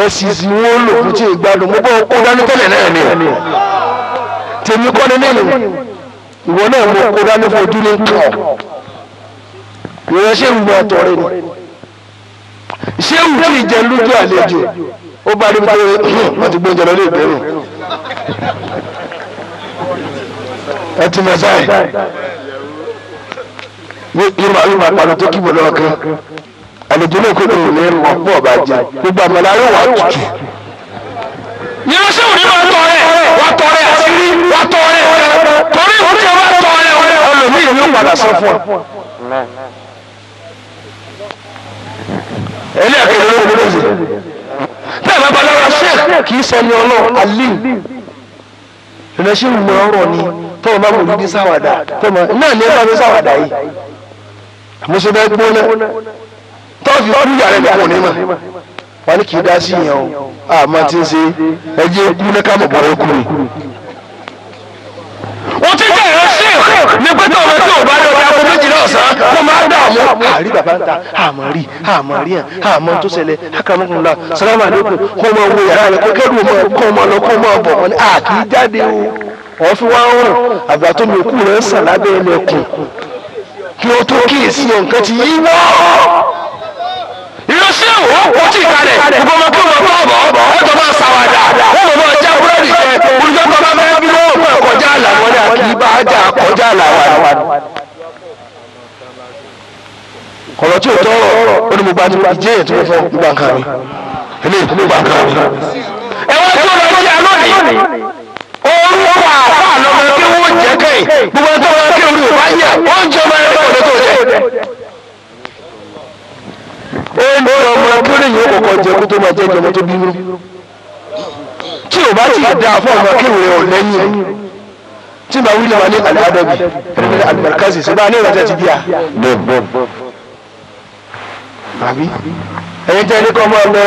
ẹsì sì wọn lò fún tí ìgbádùn mo bọ kó dání tẹ́lẹ̀ náà ni tèmi kọ́ ni nínú ìwọ náà mo kó dání fojú ní kàn ìwọ ṣé ń gbọ́ ọ̀tọ̀ rẹ ni ṣé ń tí ìjẹ lójú àlejò ó bá rí pé wọ́n ti gbóúnjẹ lọ lé ìgbẹ́rù ẹ ti mọ̀ sáì yóò máa pàdé tó kíbọ̀ lọ́wọ́ kan àlejò náà kó lóun ní ọ̀pọ̀ ọba jẹ gbogbo àmàlà yóò wá tutù. yóò ṣe òní máa tọrẹ àṣírí wá tọrẹ torí ìwúrí ọba tọrẹ ọlọmọdé yóò padà sọ fún ọ. ẹlẹ́ẹ̀kẹ́ ló ń lò lóṣù. bẹ́ẹ̀ bá balára ṣe kì í sẹ́ni ọlọ́run alí ìrẹsì ìmọ̀ ọ̀rọ̀ ni tọ́wọ́ bá mọ̀ níbi sáwàdà náà ní ẹ bá mi sáwàdà yìí àmúṣe bẹ́ẹ̀ gbóná tọ́ọ̀fì ọdún yàrá ẹ̀ kò ní mà wọ́n ní kì í dá sí yẹn o àmọ́ tí ń ṣe ẹjẹ́ kú ní ká mọ̀ bọ̀ ẹ́ kú ni. wọ́n ti jẹ́ ìránṣẹ́ ní pẹ́tọ́ ọmọ tí ò bá lọ sí aago méjìlá ọ̀sán kó máa dààmú. àrí bàbá ń ta àmọ́ rí hàn àmọ́ tó ṣẹlẹ̀ akaramukunla salamu aleykum kó máa wo yàrá rẹ̀ kẹ́rù kó máa lọ kó máa bọ̀ wọ́n ní kì í jáde o wọ́n fi wá ń rùn àgbà tó ní òkú rẹ̀ ń sàn lábẹ́ ẹlẹ́kùn kí o tó kíyèsí nǹkan ti yí wọ́. ìránṣẹ́ òwò ti kalẹ̀ gbogbo ọmọ kí wọ́n bọ̀ ọ̀bọ̀ ọ̀tọ̀ máa ṣàwàdà wọ́n mọ̀ máa já búrẹ́dì jẹ olùjọ́ tó bá fẹ́ bí wọ́n mọ̀ kọjá àlà wọn ni àkì bá já kọjá àlà wa. ọ̀rọ̀ tí ò tọrọ ó ní mo bá ti jẹ́ ètò ìfọ̀ nígbà kan mi eléyìí tó nígbà kan mi. ẹ wá tó lọ sí alónìí orúkọ àbá lọmọ kí wọ́n jẹ́ kẹ́yìn gbogbo ẹni tó wọ́n kí orí ò bá yẹ oúnjẹ ọmọ ẹgbẹ́ òde tó jẹ. ó ní ọmọ kí ó lè yẹ kọ̀ọ̀kan jẹ kó tó máa jẹ́ ọmọ tó bínú. tí ò bá ti dáa fún ọmọ kí ìwé ọ̀ lẹ́yìn tí màá wí lọ́wọ́ ní àdáàdọ́bì ẹ̀rẹ́mẹ́lẹ́ àlùmọ̀kásì ṣe bá ní ìrọ̀jẹ́ ti bí a. àbí ẹ̀yin tẹ́ ní kọ́ mọ́ ọmọ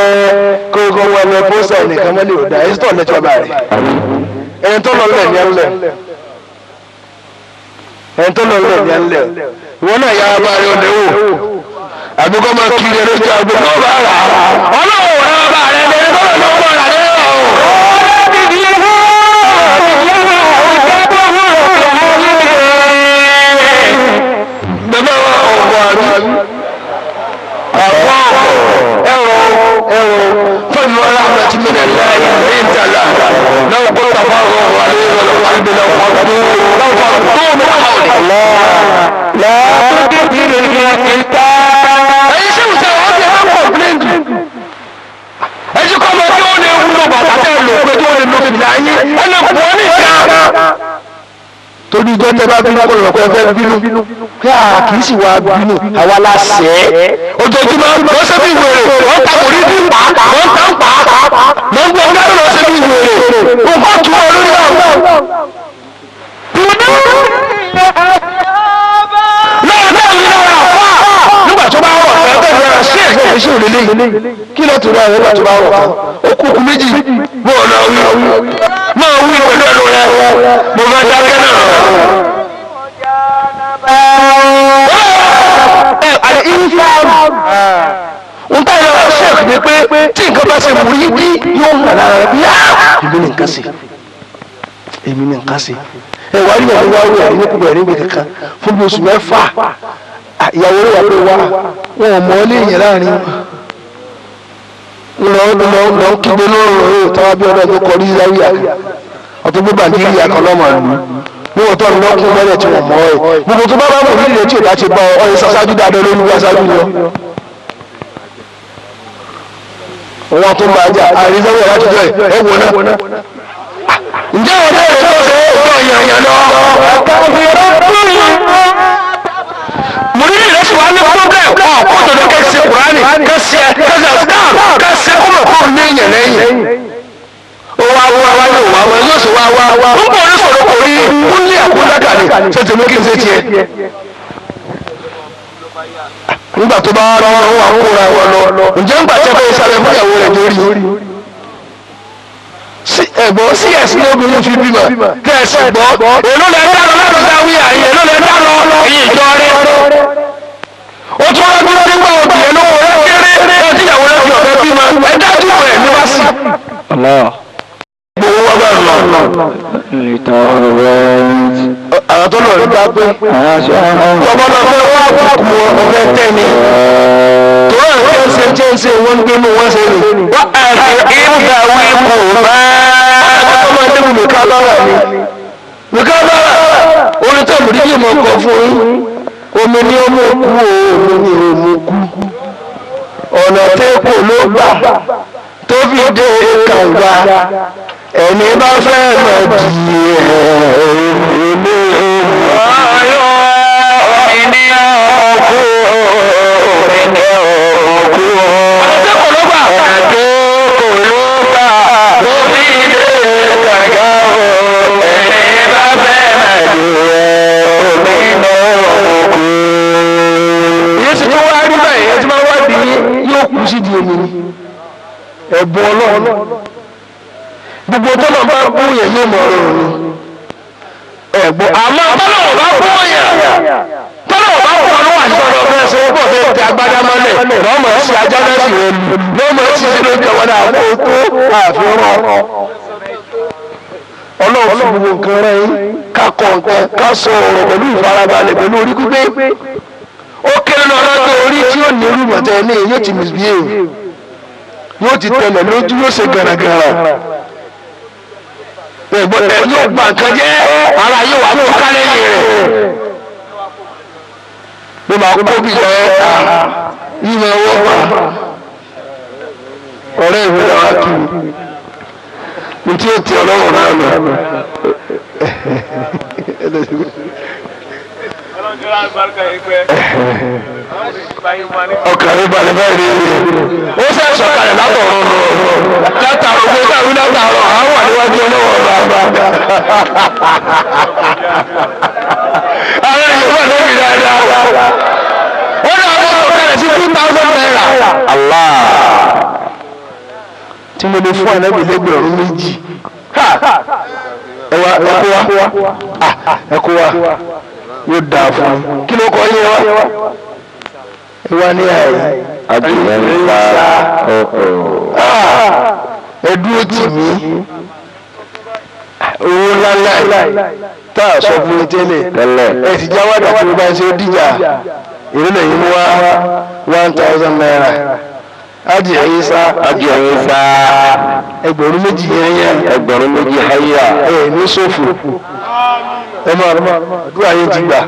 kó ọmọ pósítà nìkan mọ́lẹ̀ ò dá ẹ̀ sítọ̀ lẹ́tọ́ bá rẹ̀ ẹni tó lọ lẹ̀ ní ẹlẹ̀ ẹni tó lọ lẹ̀ ní ẹlẹ̀ ìwọ náà yára bá rí ọdẹ wò àbíkọ́ máa kiri ẹni tí a gbé kọ́ bá rà á ọlọ́wọ́ rẹ̀ bá rẹ̀ lẹ́yìn tó lọ lọ́wọ́ rà rẹ̀ ọ̀. bẹ́ẹ̀ wá ọ̀pọ̀ àbí فبما رحمة من الله لنت له لو كنت فظا غليظ القلب لانفضوا من حولك لا تكثر الكتاب اي شيء سواء هذا كومبلينت ايش كما يقول يقولوا بابا لو كنتوا لو في العين انا بوني torí ìjọ tẹ bá bínú kọ́ lọ́kọ́ fẹ́ bínú kí a kì í sì wá bínú àwa la sẹ́ ẹ́ ojoojúmọ́ wọ́n ṣe bí wèrè wọ́n ta kò rí bí pa wọ́n ta ń pa wọ́n gbọ́ ọ̀gá ló ṣe bí wèrè wọ́n bá tún ọ lórí ọ̀gá. náà náà ní ara àfà nígbà tó bá rọ̀ ẹgbẹ́ ìrora sí ẹ̀gbẹ́ ìṣe òlélẹ́ kí ló tó rọ̀ nígbà tó bá rọ̀ ó kúkú méjì bó ọ̀nà wí máa wí pẹ̀lú ẹnu rẹ mo fẹ́ dákẹ́ náà. bá ṣe wù yí bí yóò hàn lára rẹ̀ bí èmi ní nǹkan sí èmi ní nǹkan sí ẹ wá rí àwọn wáwí àrí ní kúbẹ̀rẹ̀ níbi kankan fún bí oṣù mẹ́fà ìyàwó rẹ̀ wà pé wá wọn ò mọ ilé yẹn láàrin lọ kígbe lóòrùn rẹ̀ tọ́wọ́ bí ọdún tó kọrí láwíyà ọtún gbé bàndírí àkọlọ́mọ̀ lù ní wọ́n tọ́ lọ́kùn mọ́lẹ̀ tí wọ́n mọ́ ẹ̀ gbogbo tó bá bá mọ̀ nílé tí ò bá ti bá ọyẹ sásájú dáadọ́ lórí wá sáájú lọ. wọ́n tún máa jà àrísọ́wọ́ láti jọ ẹ̀ wò náà. ǹjẹ́ wọ́n tẹ́lẹ̀ tó ṣe é wọ́n yànyàn lọ. mo ní ìrẹsì wa ní problem kó tó lọ kẹsì kùránì kẹsì àsìkáàrù kẹsì kúròkúrò ní ìyẹn lẹ́yìn. ó wá ní òwà wọn yóò sì wá ń bọ̀ ní sọ̀rọ̀ kò rí kúnlé àkúnlákàlẹ̀ ṣe tèmi kí n ṣe tiẹ̀. nígbà tó bá rọ wọn wà kóra wọn lọ ǹjẹ́ ńgbà tẹ́ fẹ́ sáré fún ìyàwó rẹ̀ lórí ẹ̀gbọ́n sí ẹ̀sìn obìnrin fi bímọ kẹ́ẹ̀sì gbọ́ èló lẹ dá lọ láti dáwí àyè èló lẹ dá lọ èyí ìjọ rẹ ó tún wá dúró nígbà obìnrin lówó rẹ kéré láti ìyàwó rẹ fi ọ̀fẹ́ bímọ ẹ dájú rẹ ní wá sí. gbogbo wa bá lọ. àwọn tó lọ rí bá pé ọmọ náà fẹ́ wá kú ọ̀fẹ́ tẹ́ ni tó ń ṣe wọ́n gbénú wọ́n ṣe lè. wọ́n àti ìgbà wí kò bá. ọmọ ẹni mi ká bára ni. mi ká bára. orin tó mú dídì mọ̀ kọ́ fún yín. omi ni ó mú kú o omi ni ó mú kú. ọ̀nà tẹ́kù ló gbà tó fi dé kànga. ẹni bá fẹ́ mọ̀ di ẹ̀ẹ́dẹ́gbẹ̀rún. ọ̀yọ́ ìní ọkọ̀ ìní ọkọ̀. ẹ̀bùn ọlọ́run gbogbo tọ́lọ̀ bá bú yẹn yóò mọ̀ ọ́rọ̀ ni ẹ̀bùn àmọ́ tọ́lọ̀ bá bú yẹn tọ́lọ̀ bá bú ọlọ́wà sọ̀rọ̀ bẹ́ẹ̀ sọ pọ̀ bẹ́ẹ̀ tẹ agbádá mọ́lẹ̀ lọ́mọ sí ajá lẹ́sìn rẹ̀ lọ́mọ sí sínú ìjọba náà kó tó àfihàn ọlọ́run fún gbogbo nǹkan rẹ̀ ká kọ̀ nǹkan ká sọ ọ̀rọ̀ pẹ̀lú ìfarabalẹ̀ pẹ̀lú orí pípé ó kéré lọ lọ́tọ̀ orí tí ó ní irúmọ̀tẹ́ ní yóò ti misbehave yóò ti tẹ̀lẹ̀ lójú yóò ṣe gàràgàrà ẹ̀gbọ́n ẹ̀ yóò gbà nǹkan jẹ́ ara yóò wà lóò ká lẹ́yìn rẹ̀ bí màá kó bí lọ yìí máa wọ́ pa ọ̀rẹ́ ìwé náà kì í tí ó ti ọlọ́run náà lọ. ọkàrin balẹ̀ báyìí rí ó fẹ́ sọ̀kalẹ̀ látọ̀rọ̀ látàrọ̀ gbé káwí látàrọ̀ àwọn àníwájú ọlọ́wọ́ bàbá. àwọn èèyàn wà lórí dáadáa wọ́n náà wọ́n sọ̀kalẹ̀ sí 2,000 naira. Allah tí mo lè fún ànábì lẹ́gbẹ̀rún méjì ẹ̀kọ́ wa yóò dáa fún un kí ló kọ́ yé wa ìwà ní àyè àjùmọ̀ nípa ẹdúró tì mí owó ńláńlá tá a sọ fún mi tẹ́lẹ̀ ẹ ti jáwádà tí mo bá ń ṣe ó dìjà ìrìnà yìí mú wá 1,000 naira ájì ẹ̀yìn sá ẹgbẹ̀rún méjì yẹn ẹgbẹ̀rún méjì háyà ẹ̀ ní sófò ẹ máa àdúrà yẹn ti gbà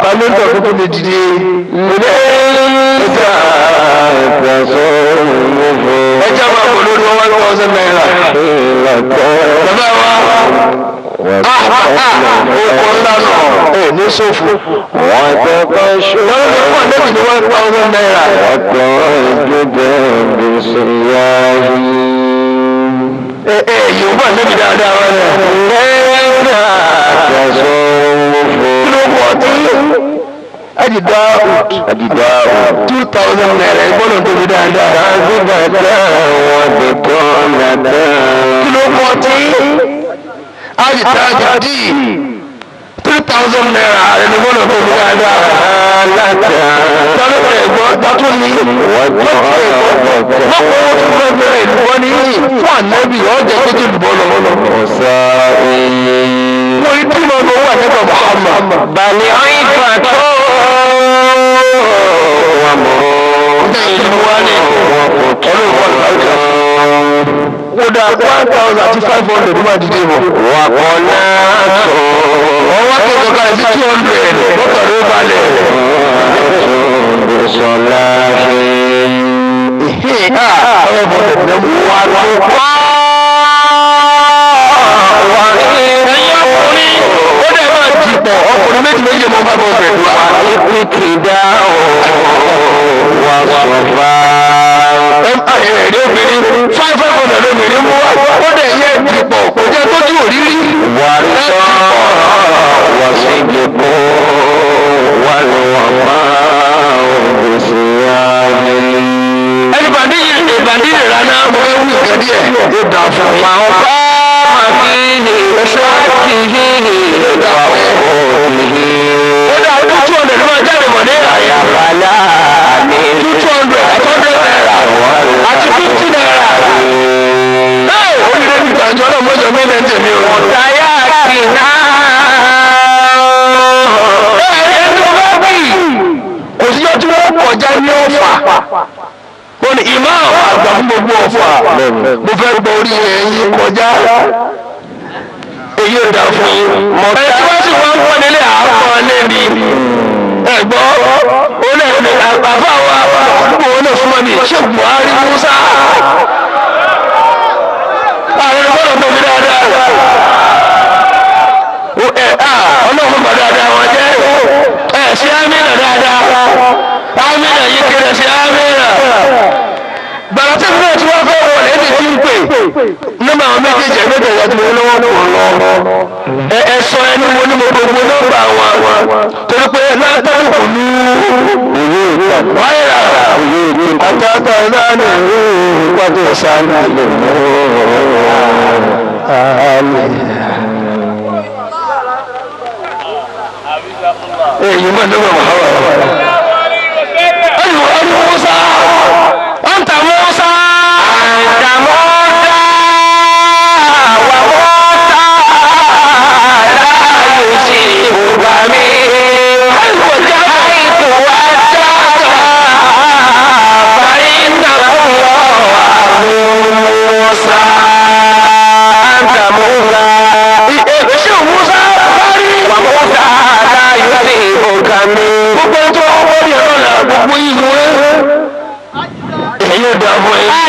pàlẹ́ńtọ̀ tó tó lè dìde ilé ẹja máa bọ̀ lórí 1,000 naira bàbá wa oko ńlá náà ẹ̀ ní sófò wọ́n tẹ́ kọ́ ṣó wọ́n lè fún àlejò ní 1,000 naira. Yorùbá níbi dáadáa wọn kí ló pọ̀ tí àdìdá 2,000 naira ìgbọ́nà tó bí dáadáa kí ló pọ̀ tí àdìdá 3,000 naira ẹni gbọ́dọ̀ tó ní dáadáa. Tọ́lú ẹ̀gbọ́n dátún ní lọ́pọ̀ owó tó fẹ́ bẹ̀rẹ̀ ìlúbọ́ ní fún ànábì ọ̀jẹ̀ tó ti lùbọ́ lọ. Wọ́n ní tí mo lọ wà nípa Muhammad. Bàlẹ̀ ọ̀yìn fàtó wà mọ́. Ìlú wa ní ọdún ìwọ̀n ìbáríkà. Wọ́n dá 1,500 ló máa dìde bọ̀. Wà kọ́ náà tó. Wọ́n wá tó kọ́kọ́ sí 200 lọ́tọ̀ ló balẹ̀. Sọlá ṣe. Ọ̀rọ̀ bọ̀ tẹ̀lé mú wa lọ. Wà ní Ẹ̀yin ọkùnrin, ó dẹ̀ máa jìpọ̀ ọkùnrin méjì mọ́ bá bọ̀ bẹ̀rù wa. ìpìkì dá wà sọ̀fà. Ẹ̀rí obìnrin 500 lóbìnrin mú wa. Ó dẹ̀ yẹ jìpọ̀ kò jẹ́ tójú òrírí. Wà sọ wà sí jẹ́kọ́ wà lọ́wọ́ máa ń gbèsè ayé. Ẹni bàndí yìí rana mo fẹ́ wí ìgbẹ́ díẹ̀. Yóò dà fún mi. Màá bá màkìlì ṣáàkìlì wà òkìlì. Ó dà ọdún 200 ló máa jáde mọ̀ ní àyà. Àbálá ní 200 100 naira àti 50 naira. Ó ní débi ìgbàjọ́ náà mọ́jọ mílẹ̀ ń tèmi o. táyà kìnnà. Ẹni tó bá bì kò sí ọtí wọ́n kọjá ní Ọ̀fà. Wọ́n ní ìmáàmù àgbà fún gbogbo Ọ̀fà. Mo fẹ́ gbọ́ orí ẹ̀yìn kọjá. Èyí ò dá fún yín. Ẹni tí wọ́n sì wọ́n ń pọ́n nílé àápọ̀ lẹ́bi. Ẹ̀gbọ́ olè àbá wa àdúgbò olè fún mi ṣé Buhari Musa. Àwọn ìgbọ́dọ̀ tó fi dáadáa. Ọlọ́run bá dáadáa wọn jẹ́. Ṣé Amina dáadáa? Amina yìí kéré sí Amina. Bàrà tí mílíọ̀nù tí wọ́n fẹ́ wọlé ní ti ń pè. Nọ́mbà àwọn méjèèjì ẹgbẹ́ ìyá tí mo lọ́wọ́ kò lọ. Ẹ sọ ẹni wo ni mo gbogbo nọ́mbà wọn. Torí pé látàrí kò ní wáyà. Àtàtà ìlànà ìpàdé ìsáná lè mú. Èyí máa ń lọ́wọ́ Muhammad. Ayọ̀ ọdún Musa. Anta Musa. Anta Musa wa Musa la yusifu bami. Haitu wajaka fa inna Allah Musa. Anta Musa. Ṣé Musa bari? Wa Musa la yusifu bami. Gbogbo ẹjọ́ wọ́n rí ẹ̀rọ náà gbogbo ìlú rẹ̀. Èyí ò dá fún ẹ.